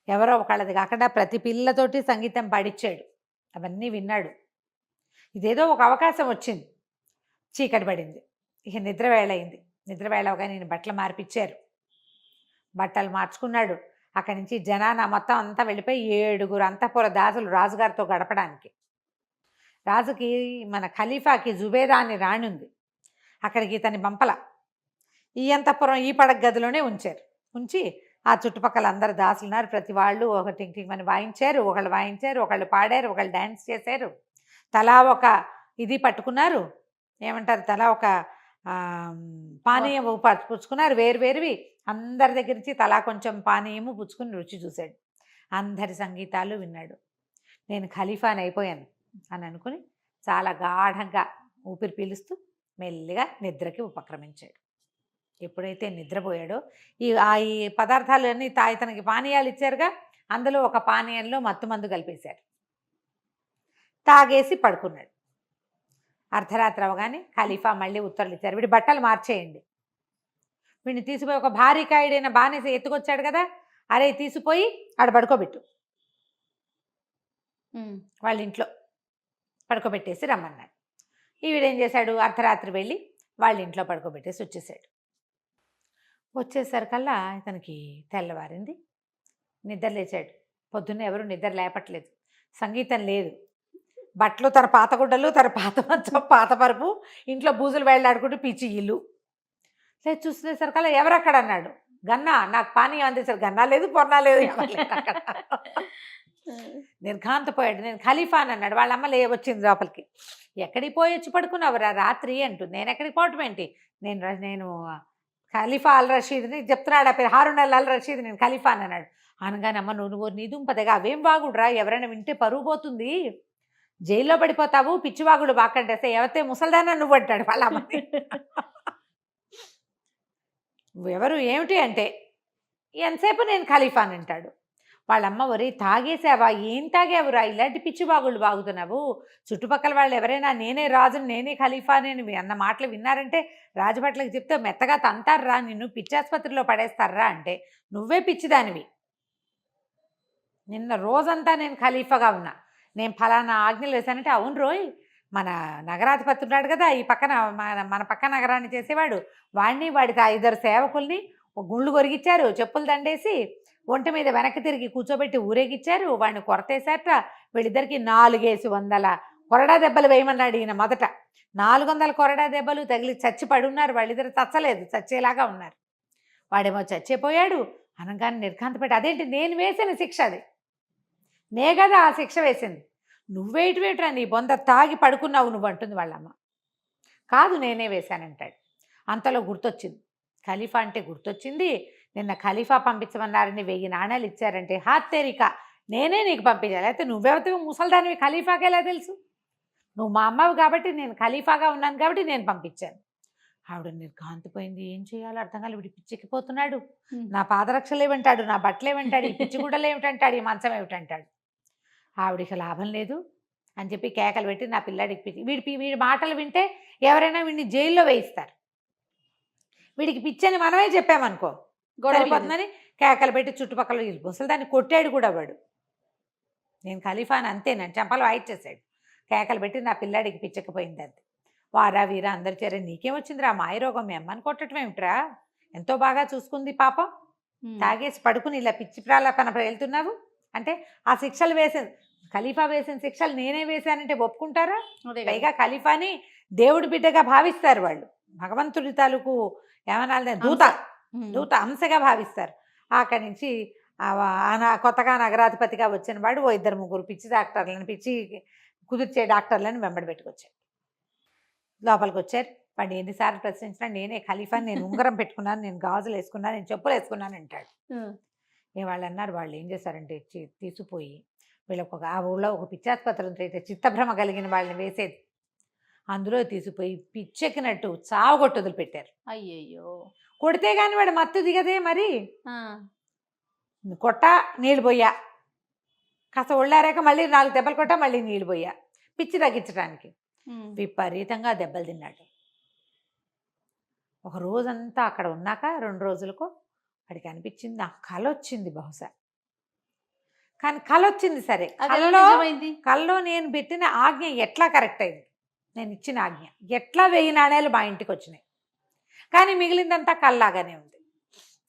ఎవరో ఒకళ్ళది కాకుండా ప్రతి పిల్లతోటి సంగీతం పాడించాడు. అవన్నీ విన్నాడు. ఇదేదో ఒక అవకాశం వచ్చింది. చీకటి పడింది. ఇక నిద్రవేళ అయింది. నిద్రవేళ అవగా నేను బట్టలు మార్పిచ్చారు. బట్టలు మార్చుకున్నాడు. అక్కడి నుంచి జనాన మొత్తం అంతా వెళ్ళిపోయి 7 అంతఃపుర దాసులు రాజుగారితో గడపడానికి. రాజుకి మన ఖలీఫాకి జుబేదా అని రాణి ఉంది. అక్కడికి ఇతని పంపల. ఈ అంతఃపురం ఈ పడక గదిలోనే ఉంచారు. ఉంచి ఆ చుట్టుపక్కల అందరు దాసులు ఉన్నారు. ప్రతి వాళ్ళు ఒక టింగ్ టింగ్ అని వాయించారు. ఒకళ్ళు వాయించారు, ఒకళ్ళు పాడారు, ఒకళ్ళు డ్యాన్స్ చేశారు. తలా ఒక ఇది పట్టుకున్నారు, ఏమంటారు, తలా ఒక పానీయం పుచ్చుకున్నారు, వేరువేరువి. అందరి దగ్గర నుంచి తలా కొంచెం పానీయము పుచ్చుకుని రుచి చూశాడు. అందరి సంగీతాలు విన్నాడు. నేను ఖలీఫాని అయిపోయాను అని అనుకుని చాలా గాఢంగా ఊపిరి పీలుస్తూ మెల్లిగా నిద్రకి ఉపక్రమించాడు. ఎప్పుడైతే నిద్రపోయాడో ఈ పదార్థాలన్నీ ఇతనికి పానీయాలు ఇచ్చారుగా, అందులో ఒక పానీయంలో మత్తుమందు కలిపేశారు. తాగేసి పడుకున్నాడు. అర్ధరాత్రి అవగానే ఖలీఫా మళ్ళీ ఉత్తర్వులు ఇచ్చారు, వీడి బట్టలు మార్చేయండి. వీడిని తీసిపోయి ఒక భారీ కాయుడైన బానిస ఎత్తుకొచ్చాడు కదా, అరే తీసిపోయి ఆడ పడుకోబెట్టు, వాళ్ళ ఇంట్లో పడుకోబెట్టేసి రమ్మన్నాడు. వీడేం చేశాడు, అర్ధరాత్రి వెళ్ళి వాళ్ళ ఇంట్లో పడుకోబెట్టేసి వచ్చేసాడు. వచ్చేసరికల్లా ఇతనికి తెల్లవారింది. నిద్ర లేచాడు. పొద్దున్న ఎవరు నిద్ర లేపట్లేదు, సంగీతం లేదు, బట్టలు తన పాత గుడ్డలు, తన పాత మంచం, పాత పరుపు, ఇంట్లో బూజులు వెళ్ళాడుకుంటూ పిచ్చి ఇల్లు. లేదు చూసేసరికల్లా ఎవరక్కడ అన్నాడు. గన్నా, నాకు పానీయం అందేశారు. గన్నా లేదు, పొన్నా లేదు. నిర్ఘాంతపోయాడు. నేను ఖలీఫా అని అన్నాడు. వాళ్ళ అమ్మ వచ్చింది లోపలికి. ఎక్కడికి పోయి వచ్చి పడుకున్నావురా రాత్రి అంటుంది. నేను ఎక్కడికి పోవటం ఏంటి, నేను ఖలీఫా అల్ రషీద్ని చెప్తున్నాడు. ఆ పేరు హారూన్ అల్ రషీద్, నేను ఖలీఫా అని అన్నాడు. అనగానే అమ్మ నువ్వు నీదుంపదగా అవేం వాగుడురా, ఎవరైనా వింటే పరువు పోతుంది, జైల్లో పడిపోతావు, పిచ్చివాగుడు బాకంటేస్తే ఎవతే ముసల్దానా నువ్వు అంటాడు వాళ్ళ అమ్మని. ఎవరు ఏమిటి అంటే ఎంతసేపు నేను ఖలీఫా అని అంటాడు. వాళ్ళమ్మ ఒరే తాగేసావా, ఏం తాగేవురా, ఇలాంటి పిచ్చివాగుళ్ళు బాగుతున్నావు, చుట్టుపక్కల వాళ్ళు ఎవరైనా నేనే రాజుని, నేనే ఖలీఫా నేను అన్న మాటలు విన్నారంటే రాజభట్లకు చెప్తే మెత్తగా తంతారా, నిన్ను పిచ్చాసుపత్రిలో పడేస్తారా అంటే నువ్వే పిచ్చిదానివి. నిన్న రోజంతా నేను ఖలీఫాగా ఉన్నా, నేను ఫలానా ఆజ్ఞలు వేశానంటే అవును రోయ్, మన నగరాధిపతి ఉన్నాడు కదా ఈ పక్కన, మన పక్క నగరాన్ని చేసేవాడు, వాడిని వాడి 2 సేవకుల్ని గుళ్ళు కొరిగిచ్చారు, చెప్పులు దండేసి ఒంటి మీద వెనక్కి తిరిగి కూర్చోబెట్టి ఊరేగిచ్చారు, వాడిని కొరతేశారట. వీళ్ళిద్దరికి 400 కొరడా దెబ్బలు వేయమన్నాడు ఈయన మొదట. 400 కొరడా దెబ్బలు తగిలి చచ్చి పడున్నారు. వాళ్ళిద్దరు చచ్చలేదు, చచ్చేలాగా ఉన్నారు. వాడేమో చచ్చిపోయాడు. అనగానే నిర్ఘాంతపెట్టి అదేంటి నేను వేసిన శిక్ష, అది నే కదా ఆ శిక్ష వేసింది, నువ్వేటివేట్రా నీ బొంద తాగి పడుకున్నావు నువ్వు అంటుంది వాళ్ళమ్మ. కాదు నేనే వేశానంటాడు. అంతలో గుర్తొచ్చింది, ఖలీఫా అంటే గుర్తొచ్చింది. నిన్న ఖలీఫా పంపించమన్నారని 1000 నాణాలు ఇచ్చారంటే హాత్తేరిక నేనే నీకు పంపించాలి, అయితే నువ్వెవతే ముసల్దానివి, ఖలీఫాకి ఎలా తెలుసు, నువ్వు మా అమ్మవి కాబట్టి, నేను ఖలీఫాగా ఉన్నాను కాబట్టి నేను పంపించాను. ఆవిడ నిర్ఘాంతిపోయింది. ఏం చేయాలో అర్థం కాదు. వీడి పిచ్చెక్కిపోతున్నాడు. నా పాదరక్షలు ఏమంటాడు, నా బట్టలు ఏమంటాడు, ఈ పిచ్చిగుడ్డలు ఏమిటంటాడు, ఈ మంచం ఏమిటంటాడు. ఆవిడికి లాభం లేదు అని చెప్పి కేకలు పెట్టి నా పిల్లాడికి పిచ్చి, వీడి మాటలు వింటే ఎవరైనా వీడిని జైల్లో వేయిస్తారు, వీడికి పిచ్చని మనమే చెప్పామనుకో గొడవపోతుందని కేకలు పెట్టి చుట్టుపక్కల ముసలి దాన్ని కొట్టాడు కూడా వాడు. నేను ఖలీఫాని అంతే, నన్ను చెంపలు వాయిట్ చేశాడు. కేకలు పెట్టి నా పిల్లాడికి పిచ్చకపోయింది అంతే. వారా వీరా అందరు చేరే నీకేమొచ్చిందిరా మాయరోగం, మీ అమ్మని కొట్టడం ఏమిట్రా, ఎంతో బాగా చూసుకుంది పాపం, తాగేసి పడుకుని ఇలా పిచ్చి ప్రాలపన వెళ్తున్నావు అంటే ఆ శిక్షలు ఖలీఫా వేసిన శిక్షలు నేనే వేశానంటే ఒప్పుకుంటారా? పైగా ఖలీఫాని దేవుడి బిడ్డగా భావిస్తారు వాళ్ళు, భగవంతుడి తాలూకు ఏమన్నా దూత అంశగా భావిస్తారు. అక్కడి నుంచి కొత్తగా నగరాధిపతిగా వచ్చిన వాడు ఓ 2-3 పిచ్చి డాక్టర్లను, పిచ్చి కుదిర్చే డాక్టర్లను వెంబడి పెట్టుకొచ్చారు. లోపలికి వచ్చారు. వాడిని ఎన్నిసార్లు ప్రశ్నించినా నేనే ఖలీఫాని, నేను ఉంగరం పెట్టుకున్నాను, నేను గాజులు వేసుకున్నాను, నేను చెప్పులు వేసుకున్నాను అంటాడు. వాళ్ళు అన్నారు, వాళ్ళు ఏం చేశారంటే తీసిపోయి వీళ్ళకు ఆ ఊళ్ళో ఒక పిచ్చాసుపత్రి అయితే చిత్తభ్రమ కలిగిన వాళ్ళని వేసేది, అందులో తీసిపోయి పిచ్చెక్కినట్టు చావుగొట్టు వదిలిపెట్టారు. అయ్యయ్యో, కొడితే కానీ వాడు మత్తు దిగదే మరి. కొట్ట నీళ్ళు పోయా, కాస్త ఒళ్ళారాక మళ్ళీ 4 దెబ్బలు కొట్టా, మళ్ళీ నీళ్ళు పోయా, పిచ్చి తగ్గించడానికి. విపరీతంగా దెబ్బలు తిన్నాడు. ఒక రోజంతా అక్కడ ఉన్నాక 2 రోజులకు వాడికి అనిపించింది నాకు కళ వచ్చింది బహుశా. కానీ కళ వచ్చింది సరే, కళ్ళలో నేను పెట్టిన ఆజ్ఞ ఎట్లా కరెక్ట్ అయింది, నేను ఇచ్చిన ఆజ్ఞ ఎట్లా 1000 నాణేలు మా ఇంటికి వచ్చినాయి, కానీ మిగిలిందంతా కళ్ళలాగానే ఉంది.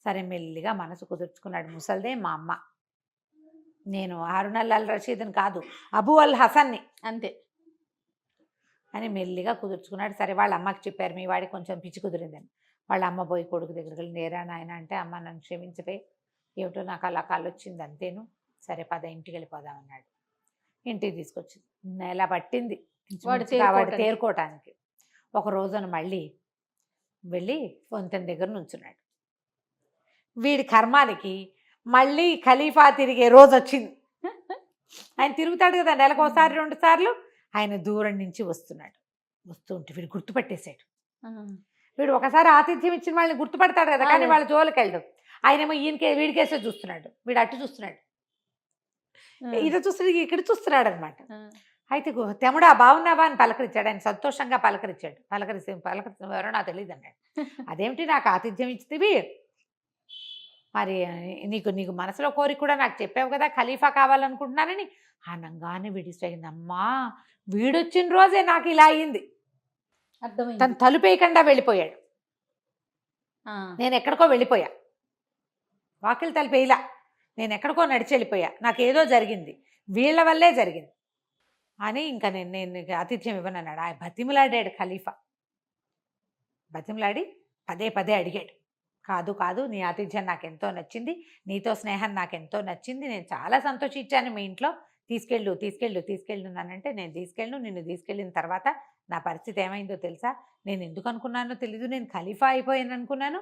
సరే మెల్లిగా మనసు కుదుర్చుకున్నాడు. ముసల్దే మా అమ్మ, నేను హారూన్ అల్ రషీద్ని కాదు, అబూ అల్ హసన్ని అంతే అని మెల్లిగా కుదుర్చుకున్నాడు. సరే వాళ్ళ అమ్మకి చెప్పారు, మీ వాడికి కొంచెం పిచ్చి కుదిరిందని. వాళ్ళ అమ్మ పోయి కొడుకు దగ్గరికి వెళ్ళి, నేరా నాయన అంటే, అమ్మ నన్ను క్షమించిపోయి, ఏమిటో నాకు అలా కళ్ళు వచ్చింది అంతేను, సరే పద ఇంటికి వెళ్ళిపోదామన్నాడు. ఇంటికి తీసుకొచ్చింది. నెల పట్టింది వాడు తేరుకోవటానికి. ఒక రోజున మళ్ళీ వెళ్ళి వంతెన దగ్గర నుంచున్నాడు. వీడి కర్మానికి మళ్ళీ ఖలీఫా తిరిగే రోజు వచ్చింది. ఆయన తిరుగుతాడు కదా నెలకు 1-2 సార్లు. ఆయన దూరం నుంచి వస్తున్నాడు. వస్తుంటే వీడు గుర్తుపట్టేశాడు. వీడు ఒకసారి ఆతిథ్యం ఇచ్చిన వాళ్ళని గుర్తుపడతాడు కదా, కానీ వాళ్ళ జోలికి వెళ్ళడు. ఆయనేమో వీడికేసే చూస్తున్నాడు, వీడు అటు చూస్తున్నాడు, ఇది చూస్తున్నాడు, ఇక్కడ చూస్తున్నాడు అనమాట. అయితే తెముడా బాగున్నావా అని పలకరించాడు. ఆయన సంతోషంగా పలకరించాడు. పలకరించిన ఎవరో నాకు తెలియదు అన్నాడు. అదేమిటి నాకు ఆతిథ్యం ఇచ్చితివి, మరి నీకు మనసులో కోరిక కూడా నాకు చెప్పావు కదా, ఖలీఫా కావాలనుకుంటున్నానని. అనంగానే విడిపోయింది. అమ్మా వీడొచ్చిన రోజే నాకు ఇలా అయింది. అర్థమైంది. తను తలుపేయకుండా వెళ్ళిపోయాడు. నేను ఎక్కడికో వెళ్ళిపోయా, వాకిలి తలుపేయలా, నేను ఎక్కడికో నడిచి వెళ్ళిపోయా, నాకేదో జరిగింది, వీళ్ళ వల్లే జరిగింది అని ఇంకా నేను ఆతిథ్యం ఇవ్వనన్నాడు. ఆయన బతిమలాడాడు ఖలీఫా. బతిమలాడి పదే అడిగాడు, కాదు నీ ఆతిథ్యం నాకెంతో నచ్చింది, నీతో స్నేహం నాకెంతో నచ్చింది, నేను చాలా సంతోషించాను, మీ ఇంట్లో తీసుకెళ్ళున్నానంటే, నేను నిన్ను తీసుకెళ్ళిన తర్వాత నా పరిస్థితి ఏమైందో తెలుసా, నేను ఎందుకు అనుకున్నానో తెలీదు, నేను ఖలీఫా అయిపోయాను అనుకున్నాను,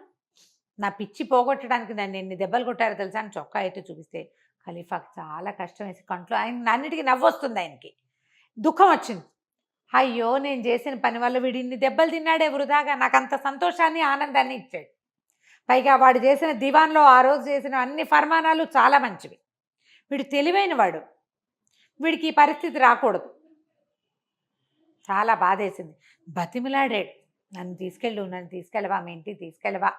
నా పిచ్చి పోగొట్టడానికి నన్ను ఎన్ని దెబ్బలు కొట్టారో తెలుసా అని చొక్కా అయితే చూపిస్తే ఖలీఫాకి చాలా కష్టం వేసి కంట్లో అన్నిటికీ నవ్వు వస్తుంది, ఆయనకి దుఃఖం వచ్చింది. అయ్యో నేను చేసిన పని వల్ల వీడు ఇన్ని దెబ్బలు తిన్నాడే వృధాగా, నాకు అంత సంతోషాన్ని ఆనందాన్ని ఇచ్చాడు. పైగా వాడు చేసిన దివాన్లో ఆ రోజు చేసిన అన్ని ఫర్మానాలు చాలా మంచివి, వీడు తెలివైన వాడు, వీడికి ఈ పరిస్థితి రాకూడదు. చాలా బాధేసింది. బతిమిలాడాడు, నన్ను తీసుకెళ్ళవా, మీ ఇంటికి తీసుకెళ్ళవా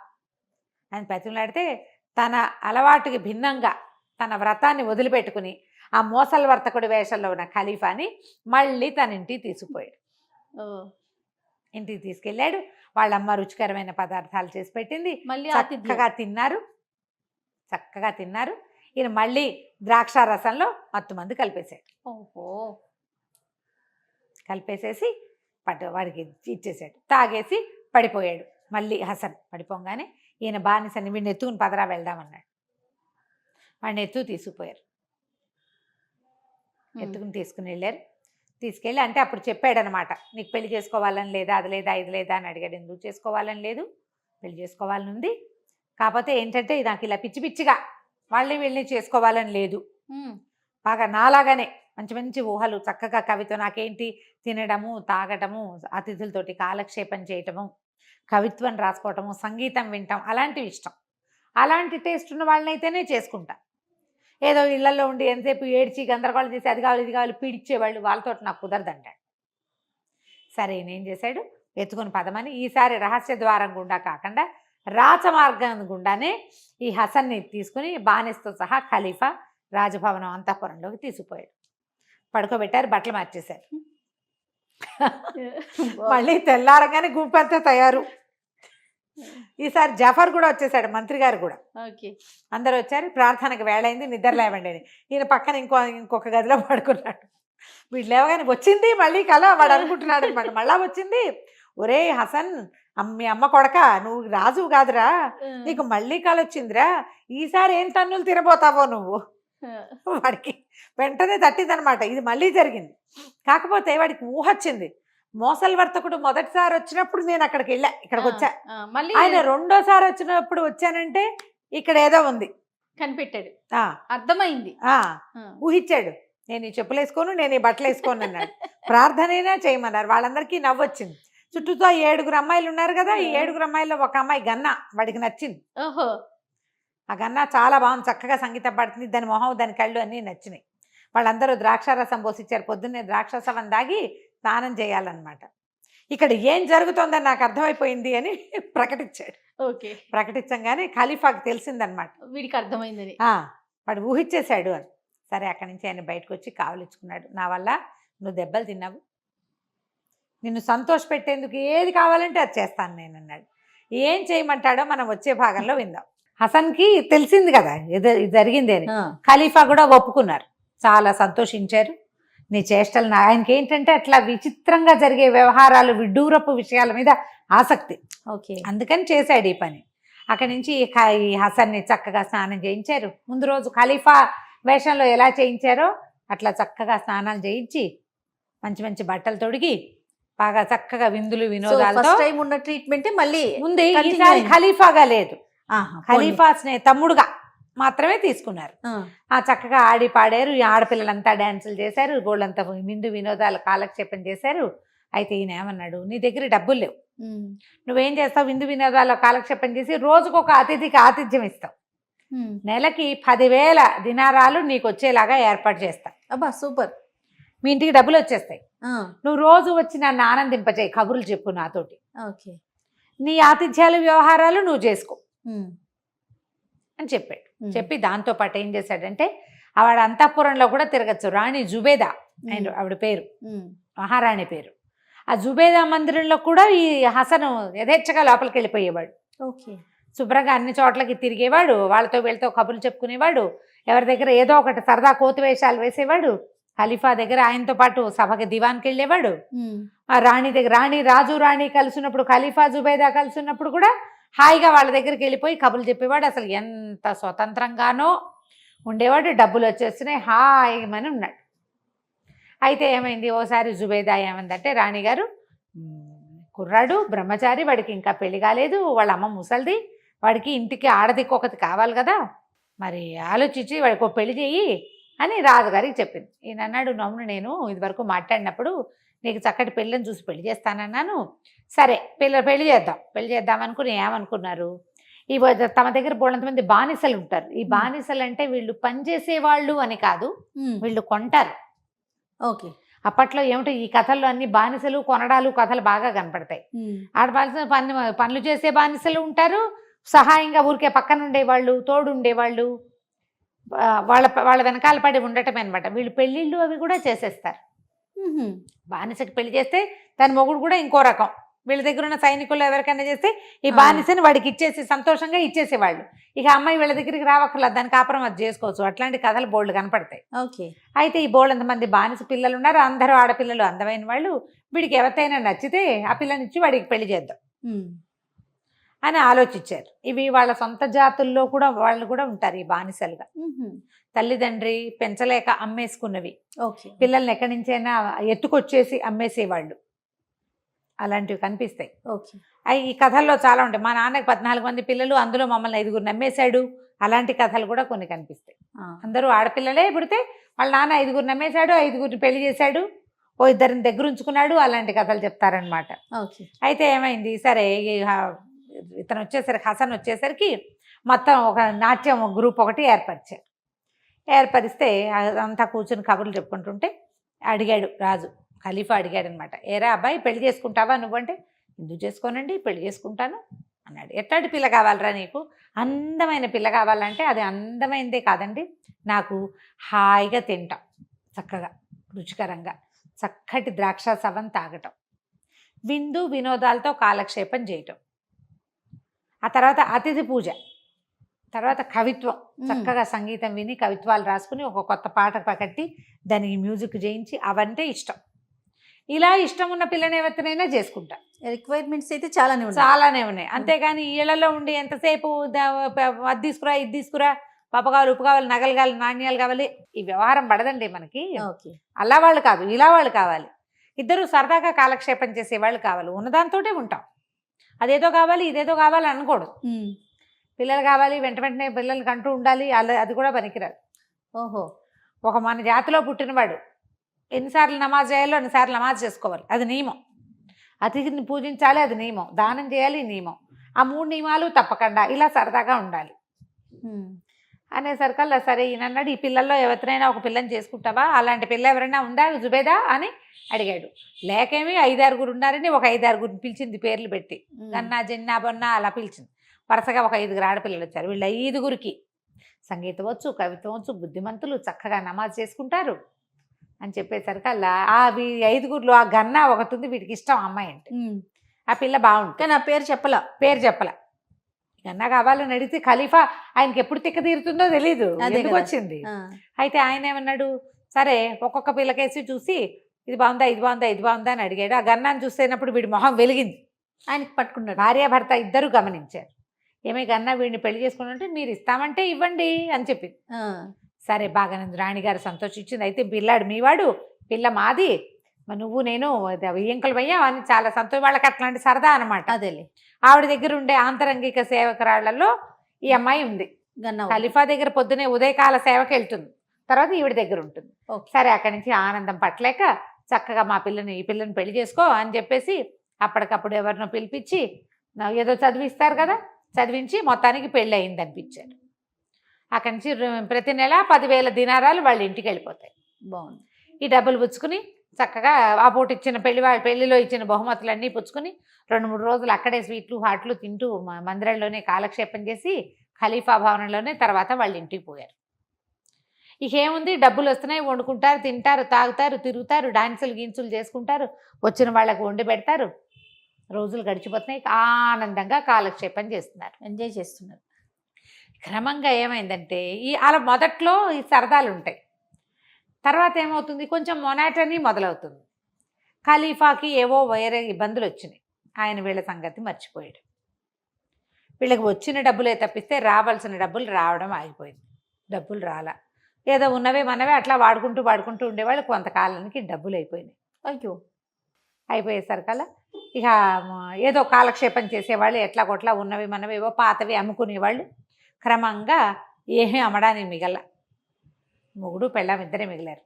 అని బతిమిలాడితే, తన అలవాటుకి భిన్నంగా తన వ్రతాన్ని వదిలిపెట్టుకుని ఆ మోసల్ వర్తకుడి వేషంలో ఉన్న ఖలీఫాని మళ్ళీ తన ఇంటికి తీసుకుపోయాడు. ఇంటికి తీసుకెళ్ళాడు. వాళ్ళమ్మ రుచికరమైన పదార్థాలు చేసి పెట్టింది, మళ్ళీ చక్కగా తిన్నారు. ఈయన మళ్ళీ ద్రాక్షారసంలో మత్తుమందు కలిపేశాడు. కలిపేసేసి వాడికి ఇచ్చేసాడు. తాగేసి పడిపోయాడు. మళ్ళీ హసన్ పడిపోగానే ఈయన బానిసని వీడిని ఎత్తుకుని పదరా వెళ్దామన్నాడు. వాడిని తీసుకుపోయారు. తీసుకుని వెళ్ళారు. తీసుకెళ్ళి అంటే అప్పుడు చెప్పాడనమాట, నీకు పెళ్లి చేసుకోవాలని లేదా, అది లేదా ఇది లేదా అని అడిగాడు. ఎందుకు చేసుకోవాలని లేదు, పెళ్లి చేసుకోవాలని ఉంది, కాకపోతే ఏంటంటే నాకు ఇలా పిచ్చిగా వీళ్ళని చేసుకోవాలని లేదు, బాగా నాలాగానే మంచి ఊహలు, చక్కగా కవిత్వం, నాకేంటి తినడము, తాగటము, అతిథులతోటి కాలక్షేపం చేయటము, కవిత్వం రాసుకోవటము, సంగీతం వినటం అలాంటివి ఇష్టం. అలాంటి టేస్ట్ ఉన్న వాళ్ళనైతేనే చేసుకుంటా. ఏదో ఇళ్లలో ఉండి ఎంతసేపు ఏడ్చి గందరగోళం చేసి అది కావాలి ఇది కావాలి పీడిచ్చేవాళ్ళు, వాళ్ళతో నాకు కుదరదంటాడు. సరే నేం చేశాడు, ఎత్తుకొని పదమని ఈసారి రహస్య ద్వారం గుండా కాకుండా రాచమార్గం గుండానే ఈ హసన్ని తీసుకుని బానిసతో సహా ఖలీఫా రాజభవనం అంతఃపురంలోకి తీసుకుపోయాడు. పడుకోబెట్టారు, బట్టలు మార్చేశారు. మళ్ళీ తెల్లారగానే గుంపంతా తయారు. ఈసారి జఫర్ కూడా వచ్చేసాడు, మంత్రి గారు కూడా. ఓకే. అందరూ వచ్చారు. ప్రార్థనకు వేళైంది, నిద్ర లేవండి అని. ఈయన పక్కన ఇంకొక గదిలో పడుకున్నాడు. వీడు లేవగానే వచ్చింది మళ్ళీ కల, వాడు అనుకుంటున్నాడు అనమాట. మళ్ళా వచ్చింది, ఒరే హసన్, మీ అమ్మ కొడక, నువ్వు రాజువు కాదురా, నీకు మళ్ళీ కల వచ్చిందిరా, ఈసారి ఏం తన్నులు తినబోతావో నువ్వు. వాడికి వెంటనే తట్టిందనమాట, ఇది మళ్ళీ జరిగింది. కాకపోతే వాడికి ఊహ వచ్చింది. మోసల్ వర్తకుడు మొదటిసారి వచ్చినప్పుడు నేను అక్కడికి వెళ్ళా, ఇక్కడికి వచ్చా. మళ్ళీ ఆయన రెండోసారి వచ్చినప్పుడు వచ్చానంటే ఇక్కడ ఏదో ఉంది కనిపెట్టాడు, ఆ, అర్థమైంది. ఊహించాడు. నేను ఈ చెప్పులు వేసుకోను, నేను ఈ బట్టలు వేసుకోను అన్నాడు. ప్రార్థనైనా చేయమన్నారు. వాళ్ళందరికీ నవ్వొచ్చింది. చుట్టూతో 7 అమ్మాయిలు ఉన్నారు కదా, ఈ 7 అమ్మాయిల్లో ఒక అమ్మాయి గన్న, వాడికి నచ్చింది. ఓహో. ఆ గన్న చాలా బాగుంది, చక్కగా సంగీతం పాడుతుంది, దాని మొహం దాని కళ్ళు అన్నీ నచ్చినాయి. వాళ్ళందరూ ద్రాక్షారసం పోసిచ్చారు. పొద్దున్నే ద్రాక్షరసం తాగి స్నానం చేయాలన్నమాట. ఇక్కడ ఏం జరుగుతోందని నాకు అర్థమైపోయింది అని ప్రకటించాడు. ఓకే. ప్రకటించగానే ఖలీఫాకి తెలిసిందనమాట, వీడికి అర్థమైందని. వాడు ఊహించేశాడు అని. సరే, అక్కడి నుంచి ఆయన బయటకు వచ్చి కావలించుకున్నాడు. నా వల్ల నువ్వు దెబ్బలు తిన్నావు, నిన్ను సంతోష పెట్టేందుకు ఏది కావాలంటే అది చేస్తాను నేను అన్నాడు. ఏం చేయమంటాడో మనం వచ్చే భాగంలో విందాం. హసన్కి తెలిసింది కదా ఇది జరిగింది అని. ఖలీఫా కూడా ఒప్పుకున్నారు, చాలా సంతోషించారు. నీ చేష్టలు ఆయనకి ఏంటంటే అట్లా విచిత్రంగా జరిగే వ్యవహారాలు, విడ్డూరపు విషయాల మీద ఆసక్తి. ఓకే. అందుకని చేశాడు ఈ పని. అక్కడి నుంచి ఈ హసన్ని చక్కగా స్నానం చేయించారు. ముందు రోజు ఖలీఫా వేషంలో ఎలా చేయించారో అట్లా చక్కగా స్నానాలు చేయించి మంచి మంచి బట్టలు తొడిగి బాగా చక్కగా విందులు వినోదాలతో ఉన్న ట్రీట్మెంట్ మళ్ళీ ఉంది. ఈసారి ఖలీఫాగా లేదు, ఖలీఫా తమ్ముడుగా మాత్రమే తీసుకున్నారు. చక్కగా ఆడి పాడారు. ఈ ఆడపిల్లలంతా డ్యాన్సులు చేశారు, గోళ్ళంతా విందు వినోదాలు కాలక్షేపం చేశారు. అయితే ఈయన ఏమన్నాడు, నీ దగ్గర డబ్బులు లేవు, నువ్వేం చేస్తావు, విందు వినోదాల్లో కాలక్షేపం చేసి రోజుకొక అతిథికి ఆతిథ్యం ఇస్తావు, నెలకి 10,000 దినారాలు నీకు వచ్చేలాగా ఏర్పాటు చేస్తా. అబ్బా సూపర్. మీ ఇంటికి డబ్బులు వచ్చేస్తాయి, నువ్వు రోజు వచ్చి నన్ను ఆనందింపచేయి, కబుర్లు చెప్పు నాతోటి, ఓకే, నీ ఆతిథ్యాలు వ్యవహారాలు నువ్వు చేసుకో అని చెప్పాడు. చెప్పి దాంతో పాటు ఏం చేశాడంటే, ఆవిడ అంతఃపురంలో కూడా తిరగచ్చు. రాణి జుబేదా ఆవిడ పేరు, మహారాణి పేరు. ఆ జుబేదా మందిరంలో కూడా ఈ హసను యథేచ్ఛగా లోపలికి వెళ్ళిపోయేవాడు. ఓకే. శుభ్రంగా అన్ని చోట్లకి తిరిగేవాడు, వాళ్ళతో వీళ్ళతో కబుర్లు చెప్పుకునేవాడు, ఎవరి దగ్గర ఏదో ఒకటి సరదా కోతి వేషాలు వేసేవాడు. ఖలీఫా దగ్గర ఆయనతో పాటు సభకి దివాన్కి వెళ్ళేవాడు. ఆ రాణి దగ్గర రాణి కలిసినప్పుడు, ఖలీఫా జుబేదా కలిసినప్పుడు కూడా హాయిగా వాళ్ళ దగ్గరికి వెళ్ళిపోయి కబుర్లు చెప్పేవాడు. అసలు ఎంత స్వతంత్రంగానో ఉండేవాడు. డబ్బులు వచ్చేస్తున్నాయి, హాయిమని ఉన్నాడు. అయితే ఏమైంది, ఓసారి జుబేదా ఏమైందంటే, రాణిగారు కుర్రాడు బ్రహ్మచారి, వాడికి ఇంకా పెళ్లి కాలేదు, వాళ్ళ అమ్మ ముసలిది, వాడికి ఇంటికి ఆడదిక్కొకటి కావాలి కదా, మరి ఆలోచించి వాడికి ఒక పెళ్లి చెయ్యి అని రాజుగారికి చెప్పింది. ఈయన అన్నాడు, నమ్మును నేను ఇదివరకు మాట్లాడినప్పుడు నీకు చక్కటి పెళ్ళని చూసి పెళ్లి చేస్తానన్నాను, సరే పెళ్లి చేద్దాం అనుకుని ఏమనుకున్నారు, ఈ తమ దగ్గర బోళ్ళంతమంది బానిసలు ఉంటారు. ఈ బానిసలు అంటే వీళ్ళు పనిచేసేవాళ్ళు అని కాదు, వీళ్ళు కొంటారు. ఓకే. అప్పట్లో ఏమిటో ఈ కథల్లో అన్ని బానిసలు కొనడాలు కథలు బాగా కనపడతాయి. ఆడబానిసలు పనులు చేసే బానిసలు ఉంటారు, సహాయంగా ఊరికే పక్కన ఉండేవాళ్ళు, తోడు ఉండేవాళ్ళు, వాళ్ళ వెనకాల పడి ఉండటమే అనమాట. వీళ్ళు పెళ్ళిళ్ళు అవి కూడా చేసేస్తారు. బానిసకి పెళ్లి చేస్తే దాని మొగుడు కూడా ఇంకో రకం. వీళ్ళ దగ్గర ఉన్న సైనికులు ఎవరికైనా చేస్తే ఈ బానిసని వాడికి ఇచ్చేసి సంతోషంగా ఇచ్చేసేవాళ్ళు. ఇక అమ్మాయి వీళ్ళ దగ్గరికి రావక్కర్లేదు, దాని కాపురం అది చేసుకోవచ్చు. అట్లాంటి కథలు బోల్డ్ కనపడతాయి. ఓకే. అయితే ఈ బోల్డ్ ఎంతమంది బానిస పిల్లలు ఉన్నారు, అందరూ ఆడపిల్లలు అందమైన వాళ్ళు. వీడికి ఎవరికైనా నచ్చితే ఆ పిల్లనిచ్చి వాడికి పెళ్లి చేద్దాం అని ఆలోచించారు. ఇవి వాళ్ళ సొంత జాతుల్లో కూడా వాళ్ళు కూడా ఉంటారు ఈ బానిసలుగా. తల్లిదండ్రి పెంచలేక అమ్మేసుకున్నవి, పిల్లల్ని ఎక్కడి నుంచైనా ఎత్తుకొచ్చేసి అమ్మేసేవాళ్ళు, అలాంటివి కనిపిస్తాయి. ఓకే. ఈ కథల్లో చాలా ఉంటాయి. మా నాన్నకి 14 మంది పిల్లలు, అందులో మమ్మల్ని 5గురు నమ్మేశాడు, అలాంటి కథలు కూడా కొన్ని కనిపిస్తాయి. అందరూ ఆడపిల్లలే పుడితే వాళ్ళ నాన్న 5గురు నమ్మేశాడు, 5గురిని పెళ్లి చేశాడు, ఓ 2 దగ్గర ఉంచుకున్నాడు, అలాంటి కథలు చెప్తారనమాట. అయితే ఏమైంది, సరే ఇతను వచ్చేసరికి, హసన్ వచ్చేసరికి మొత్తం ఒక నాట్యం గ్రూప్ ఒకటి ఏర్పరిస్తే అంతా కూర్చుని కబుర్లు చెప్పుకుంటుంటే అడిగాడు రాజు, ఖలీఫా అడిగాడు అనమాట, ఏరా అబ్బాయి పెళ్లి చేసుకుంటావా నువ్వంటే, ఎందుకు చేసుకోనండి పెళ్లి చేసుకుంటాను అన్నాడు. ఎట్లాంటి పిల్ల కావాలరా నీకు, అందమైన పిల్ల కావాలంటే అది అందమైనదే కాదండి, నాకు హాయిగా తింటాం చక్కగా రుచికరంగా, చక్కటి ద్రాక్ష సవం తాగటం, విందు వినోదాలతో కాలక్షేపం చేయటం, ఆ తర్వాత అతిథి పూజ, తర్వాత కవిత్వం, చక్కగా సంగీతం విని కవిత్వాలు రాసుకుని ఒక కొత్త పాట కట్టి దానికి మ్యూజిక్ చేయించి అవంటే ఇష్టం. ఇలా ఇష్టం ఉన్న పిల్లని ఎవరినైనా చేసుకుంటా. రిక్వైర్మెంట్స్ అయితే చాలానే ఉన్నాయి. చాలానే ఉన్నాయి. అంతేగాని ఇళ్లలో ఉండి ఎంతసేపు అది తీసుకురా ఇది తీసుకురా, పప్పు కావాలి ఉప్పు కావాలి నగలు కావాలి నాణ్యాలు కావాలి, ఈ వ్యవహారం పడదండి మనకి. ఓకే. అలా వాళ్ళు కాదు, ఇలా వాళ్ళు కావాలి. ఇద్దరు సరదాగా కాలక్షేపం చేసే వాళ్ళు కావాలి. ఉన్నదాంతోటే ఉంటాం. అదేదో కావాలి ఇదేదో కావాలి అనకూడదు. పిల్లలు కావాలి వెంట వెంటనే పిల్లలకి అంటూ ఉండాలి, అలా అది కూడా పనికిరాదు. ఓహో. ఒక మన జాతిలో పుట్టినవాడు ఎన్నిసార్లు నమాజ్ చేయాలో అన్నిసార్లు నమాజ్ చేసుకోవాలి, అది నియమం. అతిథిని పూజించాలి, అది నియమం. దానం చేయాలి, నియమం. ఆ 3 నియమాలు తప్పకుండా ఇలా సరదాగా ఉండాలి అనేసరికల్లా సరే ఈయన అన్నాడు, ఈ పిల్లల్లో ఎవరినైనా ఒక పిల్లని చేసుకుంటావా, అలాంటి పిల్ల ఎవరైనా ఉందా జుబేదా అని అడిగాడు. లేకేమి 5-6 ఉన్నారని ఒక 5-6 పిలిచింది పేర్లు పెట్టి, గన్నా జన్నా బొన్నా అలా పిలిచింది. వరుసగా ఒక 5 ఆడపిల్లలు వచ్చారు. వీళ్ళ 5 సంగీతం వచ్చు, కవిత్వం వచ్చు, బుద్ధిమంతులు, చక్కగా నమాజ్ చేసుకుంటారు అని చెప్పేసరికల్లా ఆ 5 ఆ గన్నా ఒకటి ఉంది, వీటికి ఇష్టం అమ్మాయి అంటే. ఆ పిల్ల బాగుంటుంది కానీ ఆ పేరు చెప్పలా. గన్నా కావాలని అడిగితే ఖలీఫా ఆయనకి ఎప్పుడు తిక్క తీరుతుందో తెలీదు, ఎందుకు వచ్చింది. అయితే ఆయన ఏమన్నాడు, సరే ఒక్కొక్క పిల్లకేసి చూసి ఇది బాగుందా ఇది బాగుందా ఇది బాగుందా అని అడిగాడు. ఆ గన్నాన్ని చూసేటప్పుడు వీడి మొహం వెలిగింది. ఆయనకి పట్టుకున్నాడు. భార్యాభర్త ఇద్దరు గమనించారు. ఏమే గన్నా వీడిని పెళ్లి చేసుకున్నట్టు మీరు ఇస్తామంటే ఇవ్వండి అని చెప్పింది. సరే బాగానంది, రాణిగారు సంతోషించింది. అయితే పిల్లాడు మీవాడు, పిల్ల మాది, నువ్వు నేను వెయ్యంకులు వయ్యా అని చాలా సంతోషం. వాళ్ళకి అట్లాంటి సరదా అనమాట. అదేలే. ఆవిడ దగ్గర ఉండే ఆంతరంగిక సేవకురాళ్లలో ఈ అమ్మాయి ఉంది. ఖలీఫా దగ్గర పొద్దునే ఉదయకాల సేవకి వెళ్తుంది, తర్వాత ఈవిడ దగ్గర ఉంటుంది. సరే అక్కడి నుంచి ఆనందం పట్టలేక చక్కగా ఈ పిల్లని పెళ్లి చేసుకో అని చెప్పేసి అప్పటికప్పుడు ఎవరినో పిలిపించి ఏదో చదివిస్తారు కదా, చదివించి మొత్తానికి పెళ్ళి అయింది అనిపించారు. అక్కడి నుంచి ప్రతి నెల 10,000 దినారాలు వాళ్ళ ఇంటికి వెళ్ళిపోతాయి. బాగుంది. ఈ డబ్బులు పుచ్చుకుని చక్కగా ఆ పూట ఇచ్చిన పెళ్లిలో ఇచ్చిన బహుమతులన్నీ పుచ్చుకుని 2-3 రోజులు అక్కడే స్వీట్లు హాట్లు తింటూ మందిరంలోనే కాలక్షేపం చేసి ఖలీఫా భవనంలోనే తర్వాత వాళ్ళ ఇంటికి పోయారు. ఇక ఏముంది, డబ్బులు వస్తున్నాయి, వండుకుంటారు, తింటారు, తాగుతారు, తిరుగుతారు, డాన్సులు గీన్సులు చేసుకుంటారు, వచ్చిన వాళ్ళకు వండి పెడతారు. రోజులు గడిచిపోతున్నాయి, ఆనందంగా కాలక్షేపం చేస్తున్నారు, ఎంజాయ్ చేస్తున్నారు. క్రమంగా ఏమైందంటే అలా మొదట్లో ఈ సరదాలు ఉంటాయి. తర్వాత ఏమవుతుంది, కొంచెం మొనాటనీ మొదలవుతుంది. ఖలీఫాకి ఏవో వేరే ఇబ్బందులు వచ్చినాయి. ఆయన వీళ్ళ సంగతి మర్చిపోయాడు. వీళ్ళకి వచ్చిన డబ్బులే తప్పిస్తే రావాల్సిన డబ్బులు రావడం ఆగిపోయింది. డబ్బులు రాలా, ఏదో ఉన్నవే మనవే అట్లా వాడుకుంటూ ఉండేవాళ్ళు. కొంతకాలానికి డబ్బులు అయిపోయినాయి. అయ్యో. అయిపోయేసరికల్లా ఇక ఏదో కాలక్షేపం చేసేవాళ్ళు, ఎట్లా కొట్లా ఉన్నవి మనవేవో పాతవి అమ్ముకునేవాళ్ళు. క్రమంగా ఏమీ అమ్మడానికి మిగల, మొగుడు పెళ్ళాం ఇద్దరే మిగిలారు.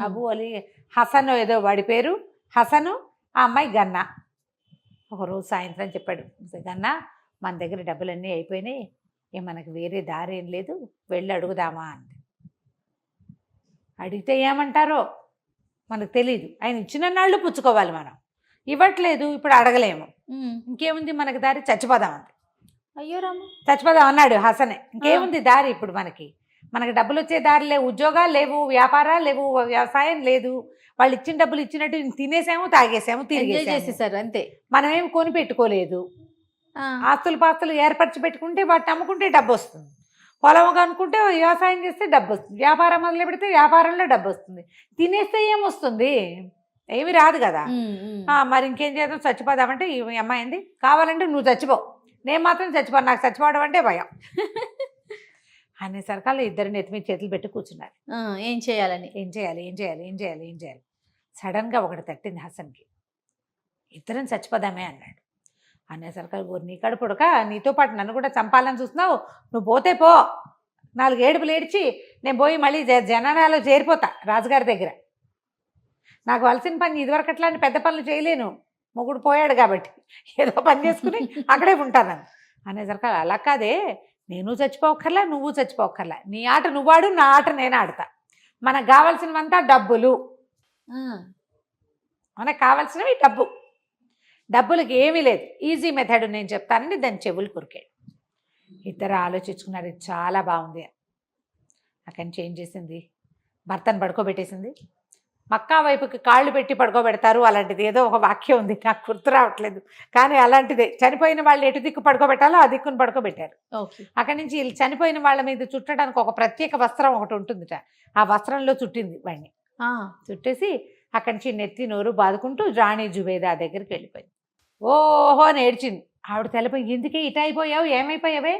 అబు అలీ హసన్ ఏదో వాడి పేరు, హసను, ఆ అమ్మాయి గన్నా. ఒకరోజు సాయంత్రం చెప్పాడు, గన్నా మన దగ్గర డబ్బులన్నీ అయిపోయినాయి, మనకి వేరే దారి ఏం లేదు, వెళ్ళి అడుగుదామా అంది. అడిగితే ఏమంటారో మనకు తెలీదు. ఆయన ఇచ్చిన నాళ్ళు పుచ్చుకోవాలి, మనం ఇవ్వట్లేదు, ఇప్పుడు అడగలేము, ఇంకేముంది మనకి దారి, చచ్చిపోదామంది. అయ్యో రామ, చచ్చిపోదాం అన్నాడు హసనే. ఇంకేముంది దారి ఇప్పుడు మనకి డబ్బులు వచ్చే దారి లేవు, ఉద్యోగాలు లేవు, వ్యాపారాలు లేవు, వ్యవసాయం లేదు. వాళ్ళు ఇచ్చిన డబ్బులు ఇచ్చినట్టు తినేసాము, తాగేసాము, తిరిగేసేసారు అంతే. మనమేం కొని పెట్టుకోలేదు. పాస్తులు ఏర్పరిచి పెట్టుకుంటే వాటిని అమ్ముకుంటే డబ్బు వస్తుంది, పొలం కనుక్కుంటే వ్యవసాయం చేస్తే డబ్బు వస్తుంది, వ్యాపారం మొదలు పెడితే వ్యాపారంలో డబ్బు వస్తుంది. తినేస్తే ఏమొస్తుంది, ఏమి రాదు కదా. మరి ఇంకేం చేద్దాం, చచ్చిపోదామంటే ఈ అమ్మాయి ఏంది, కావాలంటే నువ్వు చచ్చిపో, నేను మాత్రం చచ్చిపోను, నాకు చచ్చిపోవడం అంటే భయం అనేసరికల్లా ఇద్దరు నెత్తిమీద చేతులు పెట్టి కూర్చున్నారు. ఏం చేయాలి. సడన్గా ఒకటి తట్టింది హసన్కి. ఇద్దరం చచ్చిపోదామే అన్నాడు. అనేసరికల్లా నీ కడుపుడక, నీతో పాటు నన్ను కూడా చంపాలని చూస్తున్నావు, నువ్వు పోతే పో, 4 ఏడుపులు ఏడ్చి నేను పోయి మళ్ళీ జనాలలో చేరిపోతా రాజుగారి దగ్గర. నాకు వలసిన పని ఇదివరకు అట్లాంటి పెద్ద పనులు చేయలేను, మొగుడు పోయాడు కాబట్టి ఏదో పని చేసుకుని అక్కడే ఉంటాను అనేసరికి అలా కాదే, నేను చచ్చిపోక్కర్లా, నువ్వు చచ్చిపోక్కర్లా, నీ ఆట నువ్వు ఆడు, నా ఆట నేను ఆడతా, మనకు కావాల్సినవంతా డబ్బులు, మనకు కావాల్సినవి డబ్బులకి ఏమీ లేదు, ఈజీ మెథడ్ నేను చెప్తానని దాని చెవులు కొరికాడు. ఇద్దరు ఆలోచించుకున్నారు, ఇది చాలా బాగుంది. అక్కడి నుంచి ఏం చేసింది, భర్తను పడుకోబెట్టేసింది, మక్కా వైపుకి కాళ్ళు పెట్టి పడుకోబెడతారు, అలాంటిది ఏదో ఒక వాక్యం ఉంది, నాకు గుర్తు రావట్లేదు, కానీ అలాంటిదే. చనిపోయిన వాళ్ళు ఎటు దిక్కు పడుకోబెట్టాలో ఆ దిక్కును పడుకోబెట్టారు. ఓకే. అక్కడి నుంచి వీళ్ళు చనిపోయిన వాళ్ళ మీద చుట్టడానికి ఒక ప్రత్యేక వస్త్రం ఒకటి ఉంటుందిట, ఆ వస్త్రంలో చుట్టింది వాడిని. చుట్టేసి అక్కడి నుంచి నెత్తి నోరు బాదుకుంటూ రాణి జుబేదా దగ్గరికి వెళ్ళిపోయింది. ఓహో అని ఏడ్చింది. ఆవిడ తెలపోయి, ఎందుకే ఇట అయిపోయావు, ఏమైపోయావే?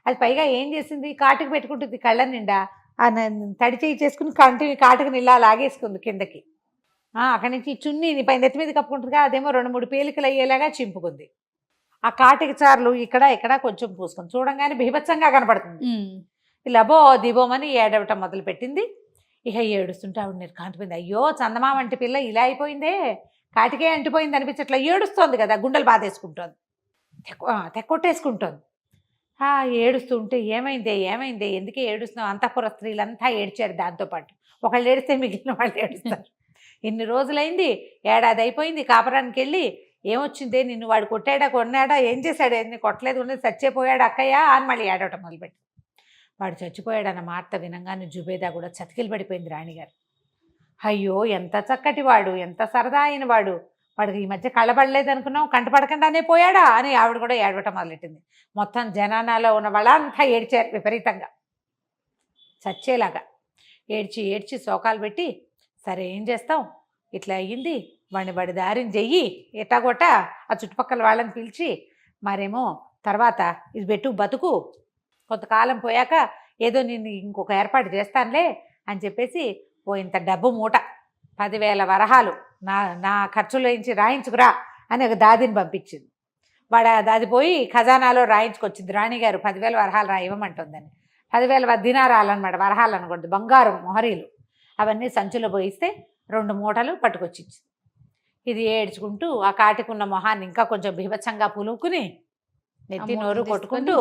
అది పైగా ఏం చేసింది, కాటుకు పెట్టుకుంటుంది కళ్ళ నిండా, తడి చేయి చేసుకుని కాటుకు నిల్లా లాగేసుకుంది కిందకి. అక్కడి నుంచి చున్నీని పైన నెత్తి మీద కప్పుకుంటుందిగా, అదేమో 2-3 పీలికలు అయ్యేలాగా చింపుకుంది. ఆ కాటికి చార్లు ఇక్కడ కొంచెం పూసుకుంది. చూడంగానే బీభత్సంగా కనపడుతుంది. లబో దిబోమని ఏడవటం మొదలు పెట్టింది. ఇక ఏడుస్తుంటే ఆవిడ నిర్కాంతిపోయింది. అయ్యో చందమా వంటి పిల్ల ఇలా అయిపోయిందే, కాటికే అంటిపోయింది అనిపించట్లా, ఏడుస్తోంది కదా, గుండెలు బాధేసుకుంటోంది, తెక్కొట్టేసుకుంటోంది. ఏడుస్తుంటే ఏమైందే ఏమైందే, ఎందుకే ఏడుస్తున్నావు? అంతఃపుర స్త్రీలంతా ఏడ్చారు దాంతోపాటు. ఒకళ్ళు ఏడిస్తే మిగిలిన వాళ్ళు ఏడుస్తారు. ఇన్ని రోజులైంది, ఏడాది అయిపోయింది కాపురానికి వెళ్ళి, ఏమొచ్చిందే, నిన్ను వాడు కొన్నాడా, ఏం చేశాడు, ఎన్ని కొట్టలేదు, ఉన్నది చచ్చిపోయాడు అక్కయ్య అని మళ్ళీ ఏడవటం మొదలుపెట్టి. వాడు చచ్చిపోయాడన్న మాట వినంగానే జుబేదా కూడా చతికిలు పడిపోయింది రాణిగారు. అయ్యో ఎంత చక్కటి వాడు, ఎంత సరదా అయిన వాడు, వాడికి ఈ మధ్య కళ్ళబడలేదు అనుకున్నాం, కంటపడకుండానే పోయాడా అని ఆవిడ కూడా ఏడవటం మొదలెట్టింది. మొత్తం జనానాలో ఉన్న వాళ్ళంతా ఏడ్చారు విపరీతంగా, చచ్చేలాగా ఏడ్చి శోకాలు పెట్టి, సరే ఏం చేస్తాం, ఇట్లా అయ్యింది, వాడి దారిని చెయ్యి ఎట్టాగొట్ట ఆ చుట్టుపక్కల వాళ్ళని పిలిచి, మరేమో తర్వాత ఇది పెట్టు బతుకు, కొంతకాలం పోయాక ఏదో నేను ఇంకొక ఏర్పాటు చేస్తానులే అని చెప్పేసి ఇంత డబ్బు మూట 10,000 వరహాలు నా ఖర్చులోంచి రాయించుకురా అని ఒక దాదిని పంపించింది. వాడు దాది పోయి ఖజానాలో రాయించుకొచ్చింది. రాణిగారు 10,000 వరహాలు ఇవ్వమంటుందని. 10,000 దినారాలన్నమాట, వరహాలు అనకూడదు, బంగారం మొహరీలు. అవన్నీ సంచులో పోయిస్తే 2 మూటలు పట్టుకొచ్చింది. ఇది ఏడ్చుకుంటూ ఆ కాటికున్న మొహాన్ని ఇంకా కొంచెం బీభత్సంగా పులుకుని నెత్తి నోరు కొట్టుకుంటూ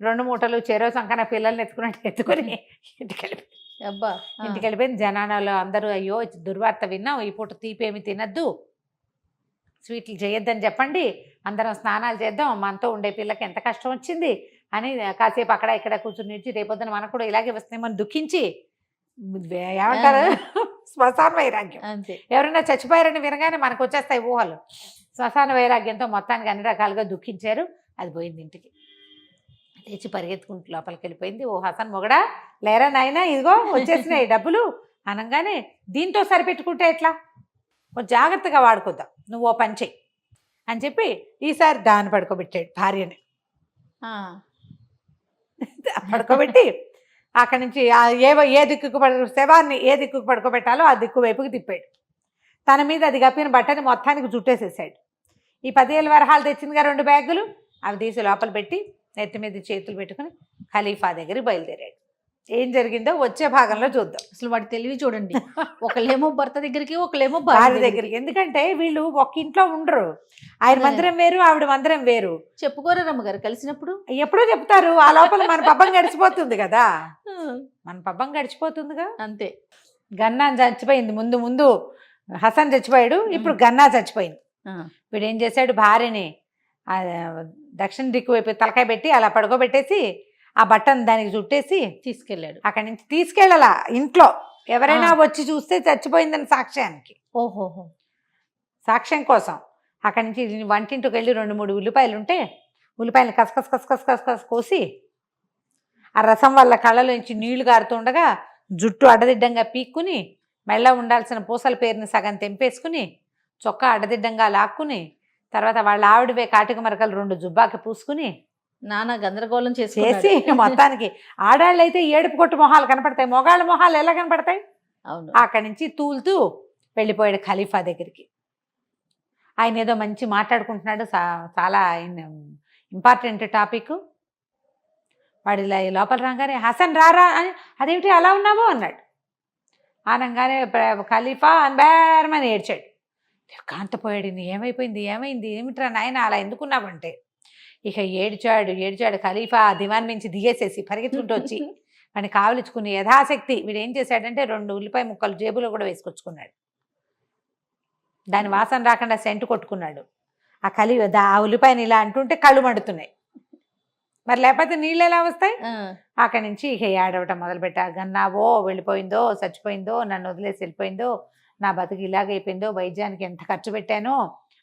2 మూటలు చెరో సంకన పిల్లల్ని ఎత్తుకుని ఇంటికి వెళ్ళిపోయింది. జనాలలో అందరూ, అయ్యో దుర్వార్త విన్నాం, ఈ పూట తీపేమి తినద్దు, స్వీట్లు చేయొద్దని చెప్పండి, అందరం స్నానాలు చేద్దాం, మనతో ఉండే పిల్లకి ఎంత కష్టం వచ్చింది అని కాసేపు అక్కడ ఇక్కడ కూర్చుని నిడిచి, రేపొద్దున మనకు కూడా ఇలాగే వస్తామని దుఃఖించి, ఏమంటారు శ్మశాన వైరాగ్యం, ఎవరైనా చచ్చిపోయారని వినగానే మనకు వచ్చేస్తాయి ఊహలు. శ్మశాన వైరాగ్యంతో మొత్తానికి అన్ని రకాలుగా దుఃఖించారు. అది పోయింది. ఇంటికి లేచి పరిగెత్తుకుంటూ లోపలికి వెళ్ళిపోయింది. ఓ హసన్ మొగడా, లేరా నాయనా, ఇదిగో వచ్చేసినాయి డబ్బులు అనగానే, దీంతో సరిపెట్టుకుంటే ఎట్లా, కొంచెం జాగ్రత్తగా వాడుకుందాం, నువ్వు ఓ పని చెయ్యి అని చెప్పి ఈసారి దాన్ని పడుకోబెట్టాడు భార్యని. పడుకోబెట్టి అక్కడి నుంచి ఏ దిక్కుకు శవాన్ని ఏ దిక్కుకు పడుకోబెట్టాలో ఆ దిక్కు వైపుకి తిప్పాడు. తన మీద అది కప్పిన బట్టని మొత్తానికి చుట్టేసేసాడు. ఈ 10,000 వరహాలు తెచ్చిందిగా 2 బ్యాగులు, అవి తీసి లోపల పెట్టి నెత్తి మీద చేతులు పెట్టుకుని ఖలీఫా దగ్గరికి బయలుదేరాడు. ఏం జరిగిందో వచ్చే భాగంలో చూద్దాం. అసలు వాడి తెలివి చూడండి, ఒకళ్ళేమో భర్త దగ్గరికి, ఒకళ్ళేమో భార్య దగ్గరికి. ఎందుకంటే వీళ్ళు ఒక ఇంట్లో ఉండరు, ఆయన మందిరం వేరు, ఆవిడ మందిరం వేరు. చెప్పుకోరా రమ్మగారు కలిసినప్పుడు? ఎప్పుడో చెప్తారు, ఆ లోపల మన పబ్బం గడిచిపోతుంది కదా, మన పబ్బం గడిచిపోతుందిగా. అంతే. గన్నా చచ్చిపోయింది, ముందు హసన్ చచ్చిపోయాడు, ఇప్పుడు గన్నా చచ్చిపోయింది. వీడు ఏం చేశాడు, భార్యని దక్షిణ దిక్కు వైపు తలకాయ పెట్టి అలా పడుకోబెట్టేసి ఆ బట్టను దానికి చుట్టేసి తీసుకెళ్ళాడు. అక్కడి నుంచి తీసుకెళ్ళాలా, ఇంట్లో ఎవరైనా వచ్చి చూస్తే చచ్చిపోయిందని సాక్ష్యానికి, ఓహోహో సాక్ష్యం కోసం అక్కడి నుంచి వంటింటికి వెళ్ళి 2-3 ఉల్లిపాయలు ఉంటే ఉల్లిపాయలు కసకస కోసి ఆ రసం వల్ల కళ్ళలోంచి నీళ్లు గారుతుండగా జుట్టు అడ్డదిడ్డంగా పీక్కుని, మెళ్ళ ఉండాల్సిన పూసల పేరుని సగం తెంపేసుకుని, చొక్కా అడ్డదిడ్డంగా లాక్కుని, తర్వాత వాళ్ళ ఆవిడవే కాటిక మరకలు 2 జుబ్బాకి పూసుకుని నానా గందరగోళం చేసి మొత్తానికి ఆడాళ్ళు అయితే ఏడుపు కొట్టు మొహాలు కనపడతాయి, మొగాళ్ళ మొహాలు ఎలా కనపడతాయి. అవును. అక్కడి నుంచి తూలుతూ వెళ్ళిపోయాడు ఖలీఫా దగ్గరికి. ఆయన ఏదో మంచి మాట్లాడుకుంటున్నాడు, చాలా ఇంపార్టెంట్ టాపిక్. వాడి లోపల రాగానే, హసన్ రారా అని, అదేమిటి అలా ఉన్నావు అన్నాడు. అనగానే ఖలీఫా అని బేరమని ఏడ్చాడు. కాంతపోయాడు, ఏమైపోయింది ఏమిట్రా నాయన అలా ఎందుకున్నావంటే, ఇక ఏడ్చాడు. ఖలీఫా దివాన్ నుంచి దిగేసేసి పరిగెత్తుకుంటూ వచ్చి వాడిని కావలించుకుని యథాశక్తి వీడు ఏం చేశాడంటే 2 ఉల్లిపాయ ముక్కలు జేబులో కూడా వేసుకొచ్చుకున్నాడు. దాని వాసన రాకుండా సెంటు కొట్టుకున్నాడు. ఆ ఉల్లిపాయని ఇలా అంటుంటే కళ్ళు మండుతున్నాయి, మరి లేకపోతే నీళ్ళు ఎలా వస్తాయి. అక్కడి నుంచి ఇక ఏడవటం మొదలుపెట్టారు. గన్నావో వెళ్ళిపోయిందో, చచ్చిపోయిందో, నన్ను వదిలేసి వెళ్ళిపోయిందో, నా బతుకు ఇలాగైపోయిందో, వైద్యానికి ఎంత ఖర్చు పెట్టానో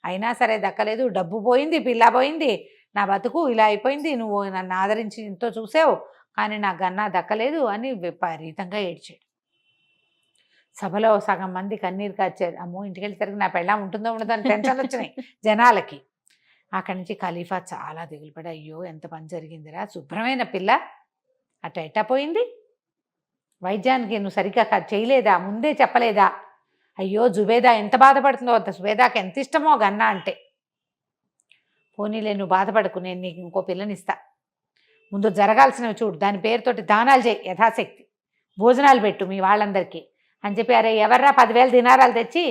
అయినా సరే దక్కలేదు, డబ్బు పోయింది, పిల్ల పోయింది, నా బతుకు ఇలా అయిపోయింది, నువ్వు నన్ను ఆదరించి ఎంతో చూసావు కానీ నా గన్నా దక్కలేదు అని విపరీతంగా ఏడ్చాడు. సభలో సగం మంది కన్నీరు కార్చారు. అమ్మో, ఇంటికి వెళ్ళేసరికి నా పెళ్ళాం ఉంటుందో ఉండదో అని టెన్షన్ వచ్చినాయి జనాలకి. అక్కడి నుంచి ఖలీఫా చాలా దిగులుపడి, అయ్యో ఎంత పని జరిగిందిరా, శుభ్రమైన పిల్ల అట్ట ఎట్టా పోయింది, వైద్యానికి నువ్వు సరిగ్గా చేయలేదా, ముందే చెప్పలేదా, అయ్యో జుబేదా ఎంత బాధపడుతుందో, జుబేదాకి ఎంత ఇష్టమో గన్నా అంటే. పోనీలే, నువ్వు బాధపడకు, నేను నీకు ఇంకో పిల్లనిస్తా, ముందు జరగాల్సినవి చూడు, దాని పేరుతోటి దానాలు చేయి, యథాశక్తి భోజనాలు పెట్టు మీ వాళ్ళందరికీ అని చెప్పి, అరే ఎవర్రా 10,000 దినారాలు తెచ్చి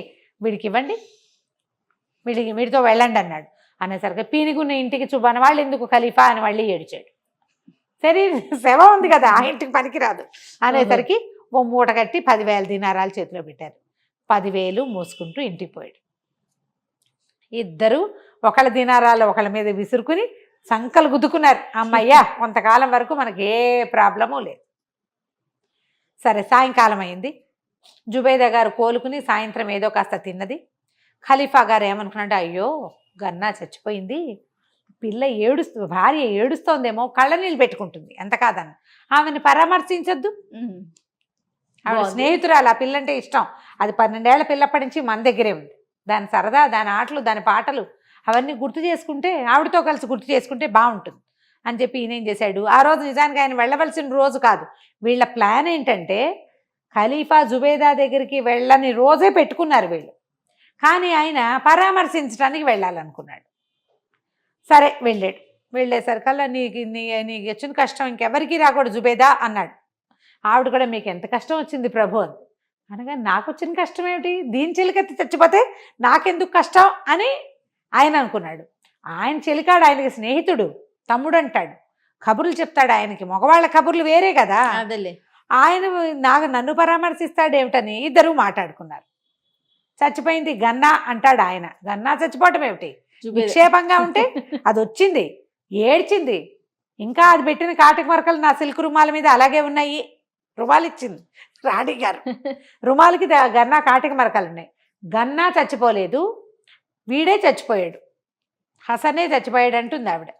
వీడికి ఇవ్వండి, వీడితో వెళ్ళండి అన్నాడు. అనేసరికి పీనిగున్న ఇంటికి చువ్వని వాళ్ళు ఎందుకు ఖలీఫా అని మళ్ళీ ఏడిచాడు. సరే శవ ఉంది కదా, ఆ ఇంటికి పనికిరాదు అనేసరికి ఓ మూట కట్టి 10,000 దినారాలు చేతిలో పెట్టారు. 10,000 మోసుకుంటూ ఇంటికి పోయాడు. ఇద్దరు ఒకళ్ళ దినారాలు ఒకళ్ళ మీద విసురుకుని సంకలు గుద్దుకున్నారు. అమ్మయ్యా, కొంతకాలం వరకు మనకి ఏ ప్రాబ్లము లేదు. సరే, సాయంకాలం అయింది. జుబైదా గారు కోలుకుని సాయంత్రం ఏదో కాస్త తిన్నది. ఖలీఫా గారు ఏమనుకున్నాడు, అయ్యో గన్నా చచ్చిపోయింది, పిల్ల భార్య ఏడుస్తోందేమో, కళ్ళ నీళ్ళు పెట్టుకుంటుంది, ఎంత కాదన్న ఆమెను పరామర్శించొద్దు. ఆవిడ స్నేహితురాలు, ఆ పిల్లంటే ఇష్టం, అది 12 ఏళ్ల పిల్లప్పటి నుంచి మన దగ్గరే ఉంది. దాని సరదా, దాని ఆటలు, దాని పాటలు అవన్నీ గుర్తు చేసుకుంటే, ఆవిడతో కలిసి గుర్తు చేసుకుంటే బాగుంటుంది అని చెప్పి ఈయనేం చేశాడు, ఆ రోజు నిజానికి ఆయన వెళ్ళవలసిన రోజు కాదు. వీళ్ళ ప్లాన్ ఏంటంటే ఖలీఫా జుబేదా దగ్గరికి వెళ్ళని రోజే పెట్టుకున్నారు వీళ్ళు, కానీ ఆయన పరామర్శించడానికి వెళ్ళాలనుకున్నాడు. సరే వెళ్ళాడు. వెళ్ళేసరికల్లా నీకు వచ్చిన కష్టం ఇంకెవరికి రాకూడదు జుబేదా అన్నాడు. ఆవిడ కూడా, మీకు ఎంత కష్టం వచ్చింది ప్రభు అని అనగా, నాకు వచ్చిన కష్టం ఏమిటి, దీని చెలికెత్తి చచ్చిపోతే నాకెందుకు కష్టం అని ఆయన అనుకున్నాడు. ఆయన చెలికాడు, ఆయనకి స్నేహితుడు, తమ్ముడు అంటాడు, కబుర్లు చెప్తాడు ఆయనకి, మగవాళ్ళ కబుర్లు వేరే కదా. అదేలే, ఆయన నన్ను పరామర్శిస్తాడు ఏమిటని ఇద్దరు మాట్లాడుకున్నారు. చచ్చిపోయింది గన్నా అంటాడు ఆయన. గన్నా చచ్చిపోవటం ఏమిటి, విక్షేపంగా ఉంటే అది వచ్చింది, ఏడ్చింది, ఇంకా అది పెట్టిన కాటిక మరకలు నా సిల్క్ రుమాల మీద అలాగే ఉన్నాయి. రుమాలు ఇచ్చింది రాణి గారు, రుమాలకి గన్నా కాటిక మరకలు ఉన్నాయి. గన్నా చచ్చిపోలేదు, వీడే చచ్చిపోయాడు, హసనే చచ్చిపోయాడు అంటుంది ఆవిడ.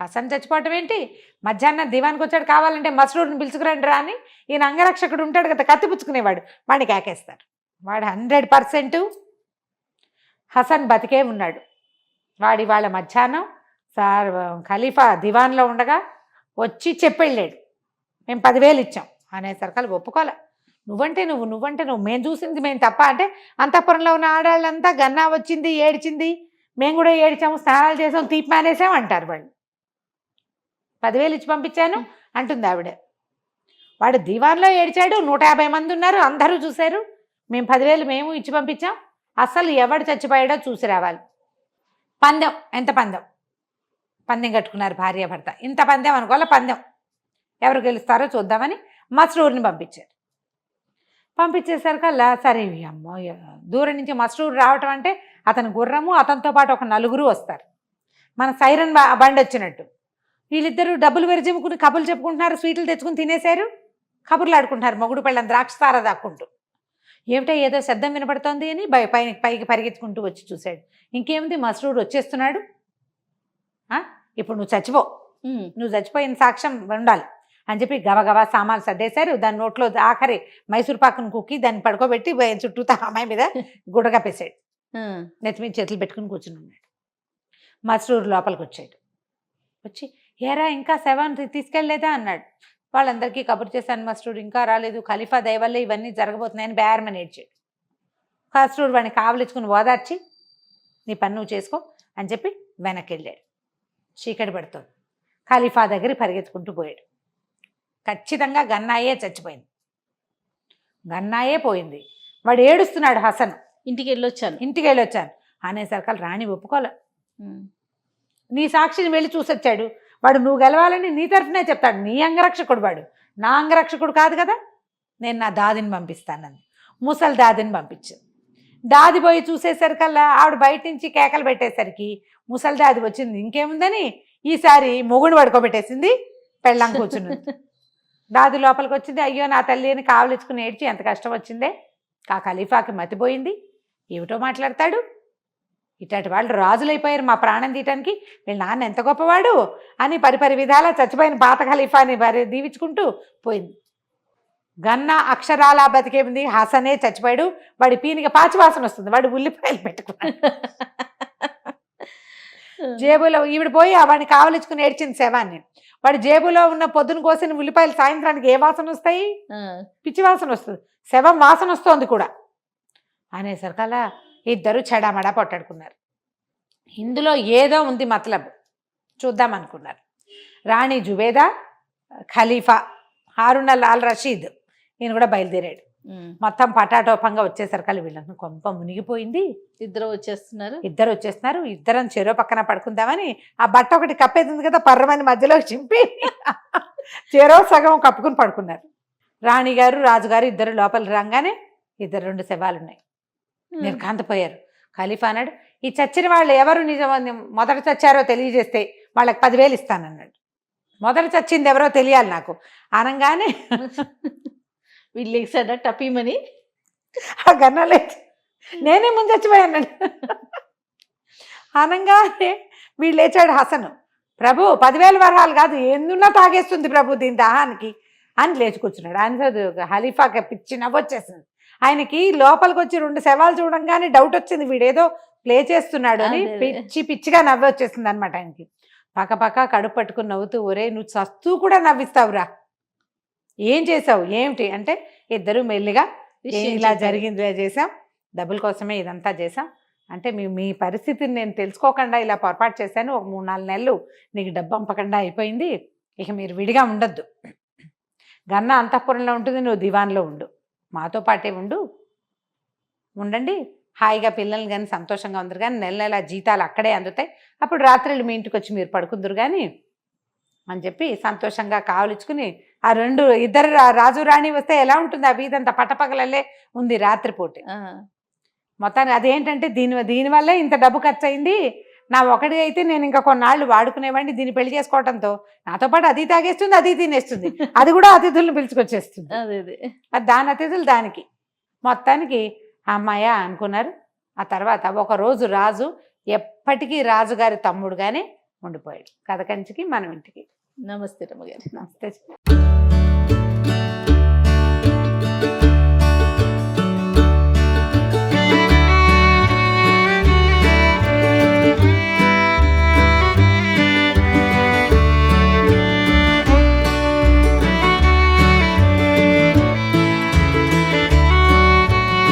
హసన్ చచ్చిపోవటం ఏంటి, మధ్యాహ్నం దివానికి వచ్చాడు, కావాలంటే మస్రూర్ని పిలుచుకురండి రా అని ఈయన అంగరక్షకుడు ఉంటాడు కదా, కత్తి పుచ్చుకునేవాడు, వాడిని కేకేస్తారు. వాడు 100% హసన్ బతికే ఉన్నాడు. వాడి వాళ్ళ మధ్యాహ్నం ఖలీఫా దివాన్లో ఉండగా వచ్చి చెప్పెళ్ళాడు, మేము 10,000 ఇచ్చాం అనేసరికి ఒప్పుకోలే. నువ్వంటే నువ్వు, మేము చూసింది మేము తప్ప అంటే, అంతఃపురంలో ఉన్న ఆడాళ్ళంతా గన్నా వచ్చింది, ఏడ్చింది, మేము కూడా ఏడ్చాము, స్నానాలు చేసాం, తీపి మానేసాం అంటారు వాళ్ళు. 10,000 ఇచ్చి పంపించాను అంటుంది ఆవిడ. వాడు దివాన్లో ఏడ్చాడు, 150 మంది ఉన్నారు, అందరూ చూశారు, మేము 10,000 మేము ఇచ్చి పంపించాం, అసలు ఎవడు చచ్చిపోయాడో చూసి రావాలి. పందెం, ఎంత పందెం కట్టుకున్నారు భార్యాభర్త. ఇంత పందెం అనుకోవాలి, పందెం ఎవరు గెలుస్తారో చూద్దామని మస్రూర్ని పంపించారు. పంపించేసరికల్లా సరే, అమ్మో దూరం నుంచి మస్రూర్ రావటం అంటే అతని గుర్రము, అతనితో పాటు ఒక 4 వస్తారు, మన సైరన్ బండి వచ్చినట్టు. వీళ్ళిద్దరూ డబ్బులు వెరజెమ్ముకుని కబుర్లు చెప్పుకుంటున్నారు, స్వీట్లు తెచ్చుకుని తినేశారు, కబుర్లు ఆడుకుంటున్నారు మొగుడు పెళ్ళని ద్రాక్షతార దాక్కుంటూ. ఏమిటో ఏదో శబ్దం వినపడుతోంది అని పైకి పరిగెత్తుకుంటూ వచ్చి చూశాడు. ఇంకేముంది, మస్రూర్ వచ్చేస్తున్నాడు. ఇప్పుడు నువ్వు చచ్చిపోయిన సాక్ష్యం ఉండాలి అని చెప్పి గబగబా సామాన్లు సర్దేశారు. దాని నోట్లో ఆఖరి మైసూర్ పాకును కుక్కి దాన్ని పడుకోబెట్టి చుట్టూ అమ్మాయి మీద గుడగప్పేశాడు. నెత్తి మీద చేతులు పెట్టుకుని కూర్చుని ఉన్నాడు. మస్రూర్ లోపలికి వచ్చాడు. వచ్చి, ఏరా ఇంకా శవాన్ని తీసుకెళ్ళలేదా అన్నాడు. వాళ్ళందరికీ కబురు చేశాను, మస్రూర్ ఇంకా రాలేదు, ఖలీఫా దయ వల్ల ఇవన్నీ జరగబోతున్నాయని బేరమని ఏడ్చాడు. మస్రూర్ వాడిని కావలించుకుని ఓదార్చి, నీ పని నువ్వు చేసుకో అని చెప్పి వెనక్కి వెళ్ళాడు. చీకటి పడుతుంది. ఖలీఫా దగ్గర పరిగెత్తుకుంటూ పోయాడు. ఖచ్చితంగా గన్నాయే చచ్చిపోయింది, గన్నాయే పోయింది. వాడు ఏడుస్తున్నాడు హసన్. ఇంటికి వెళ్ళొచ్చాను అనేసరికి రాణి ఒప్పుకోలే. నీ సాక్షిని వెళ్ళి చూసొచ్చాడు వాడు, నువ్వు గెలవాలని నీ తరఫునే చెప్తాడు, నీ అంగరక్షకుడు వాడు, నా అంగరక్షకుడు కాదు కదా, నేను నా దాదిని పంపిస్తానని ముసలి దాదిని పంపించాను. దాది పోయి చూసేసరికల్లా ఆవిడ బయట నుంచి కేకలు పెట్టేసరికి ముసలి దాది వచ్చింది. ఇంకేముందని ఈసారి మొగుడు పడుకోబెట్టేసింది, పెళ్ళాం కూర్చున్నది. దాది లోపలికి వచ్చింది. అయ్యో నా తల్లి అని కావలించుకుని ఏడ్చి, ఎంత కష్టం వచ్చిందే, ఆ ఖలీఫాకి మతిపోయింది, ఏమిటో మాట్లాడతాడు, ఇట్లాంటి వాళ్ళు రాజులైపోయారు మా ప్రాణం తీయటానికి, వీళ్ళ నాన్న ఎంత గొప్పవాడు అని పరిపరి విధాలా చచ్చిపోయిన పాత ఖలీఫాని దీవించుకుంటూ పోయింది. గన్నా అక్షరాలా బతికే ఉంది, హసనే చచ్చిపోయాడు, వాడి పీనిక పాచి వాసన వస్తుంది, వాడు ఉల్లిపాయలు పెట్టుకున్నాడు జేబులో. ఈవిడ పోయి వాడిని కావలించుకుని ఏడ్చింది శవాన్ని. వాడి జేబులో ఉన్న పొద్దున కోసిన ఉల్లిపాయలు సాయంత్రానికి ఏ వాసన వస్తాయి, పిచ్చి వాసన వస్తుంది, శవం వాసన వస్తోంది కూడా అనేసరికల్లా ఇద్దరు చెడామడా పొట్టాడుకున్నారు. ఇందులో ఏదో ఉంది మతలబ్, చూద్దాం అనుకున్నారు. రాణి జుబేదా, ఖలీఫా హారూన్ అల్ రషీద్ ఈయన కూడా బయలుదేరాడు. మొత్తం పటాటోపంగా వచ్చేసరికి వీళ్ళని కొంప మునిగిపోయింది. ఇద్దరు వచ్చేస్తున్నారు. ఇద్దరం చెరో పక్కన పడుకుందామని ఆ బట్ట ఒకటి కప్పేది ఉంది కదా, పర్రమని మధ్యలో చింపి చెరో సగం కప్పుకుని పడుకున్నారు. రాణిగారు రాజుగారు ఇద్దరు లోపల రాగానే ఇద్దరు 2 శవాలు ఉన్నాయి. నిర్ఘాంతపోయారు. ఖలీఫా అన్నాడు, ఈ చచ్చిన వాళ్ళు ఎవరు మొదట చచ్చారో తెలియజేస్తే వాళ్ళకి 10,000 ఇస్తానన్నాడు. మొదట చచ్చింది ఎవరో తెలియాలి నాకు అనగానే వీళ్ళు ఎక్సాడ టపీమని ఆ గన్నలే నేనే ముందు చచ్చిపోయాను అనగానే వీళ్ళు లేచాడు హసను, ప్రభు 10,000 వరహాలు కాదు, ఎందున్నా తాగేస్తుంది ప్రభు దీని దాహానికి అని లేచి కూర్చున్నాడు. ఆయన ఖలీఫాకి పిచ్చి నవ్వొచ్చేసింది. ఆయనకి లోపలికి వచ్చి 2 శవాలు చూడంగానే డౌట్ వచ్చింది, వీడేదో ప్లే చేస్తున్నాడు అని పిచ్చిగా నవ్వి వచ్చేసింది అనమాట ఆయనకి. పక్క కడుపు పట్టుకుని నవ్వుతూ, ఒరే నువ్వు చస్తూ కూడా నవ్విస్తావురా, ఏం చేసావు ఏమిటి అంటే, ఇద్దరు మెల్లిగా ఇలా జరిగింది చేసాం, డబ్బుల కోసమే ఇదంతా చేసాం అంటే, మీ పరిస్థితిని నేను తెలుసుకోకుండా ఇలా పొరపాటు చేశాను, ఒక 3-4 నెలలు నీకు డబ్బు పంపకుండా అయిపోయింది, ఇక మీరు విడిగా ఉండొద్దు, గన్న అంతఃపురంలో ఉంటుంది, నువ్వు దివాన్లో ఉండు, మాతో పాటే ఉండండి, హాయిగా పిల్లల్ని కానీ సంతోషంగా ఉందరు కానీ, నెల జీతాలు అక్కడే అందుతాయి, అప్పుడు రాత్రులు మీ ఇంటికి వచ్చి మీరు పడుకుందరు కానీ అని చెప్పి సంతోషంగా కావలించుకుని ఆ ఇద్దరు రాజు రాణి వస్తే ఎలా ఉంటుంది, ఆ వీధంతా పట్టపగలల్లే ఉంది రాత్రిపూట. మొత్తానికి అదేంటంటే దీనివల్లే ఇంత డబ్బు ఖర్చు అయింది, నా ఒకటి అయితే నేను ఇంకా కొన్నాళ్ళు వాడుకునేవాడిని, దీన్ని పెళ్లి చేసుకోవడంతో నాతో పాటు అది తాగేస్తుంది, అది తినేస్తుంది, అది కూడా అతిథులను పిలుచుకొచ్చేస్తుంది, అది దాని అతిథులు దానికి. మొత్తానికి అమ్మాయ అనుకున్నారు. ఆ తర్వాత ఒక రోజు రాజు ఎప్పటికీ రాజుగారి తమ్ముడుగానే ఉండిపోయాడు. కథ కంచికి మనం ఇంటికి. నమస్తే రమ్మగారు. నమస్తే.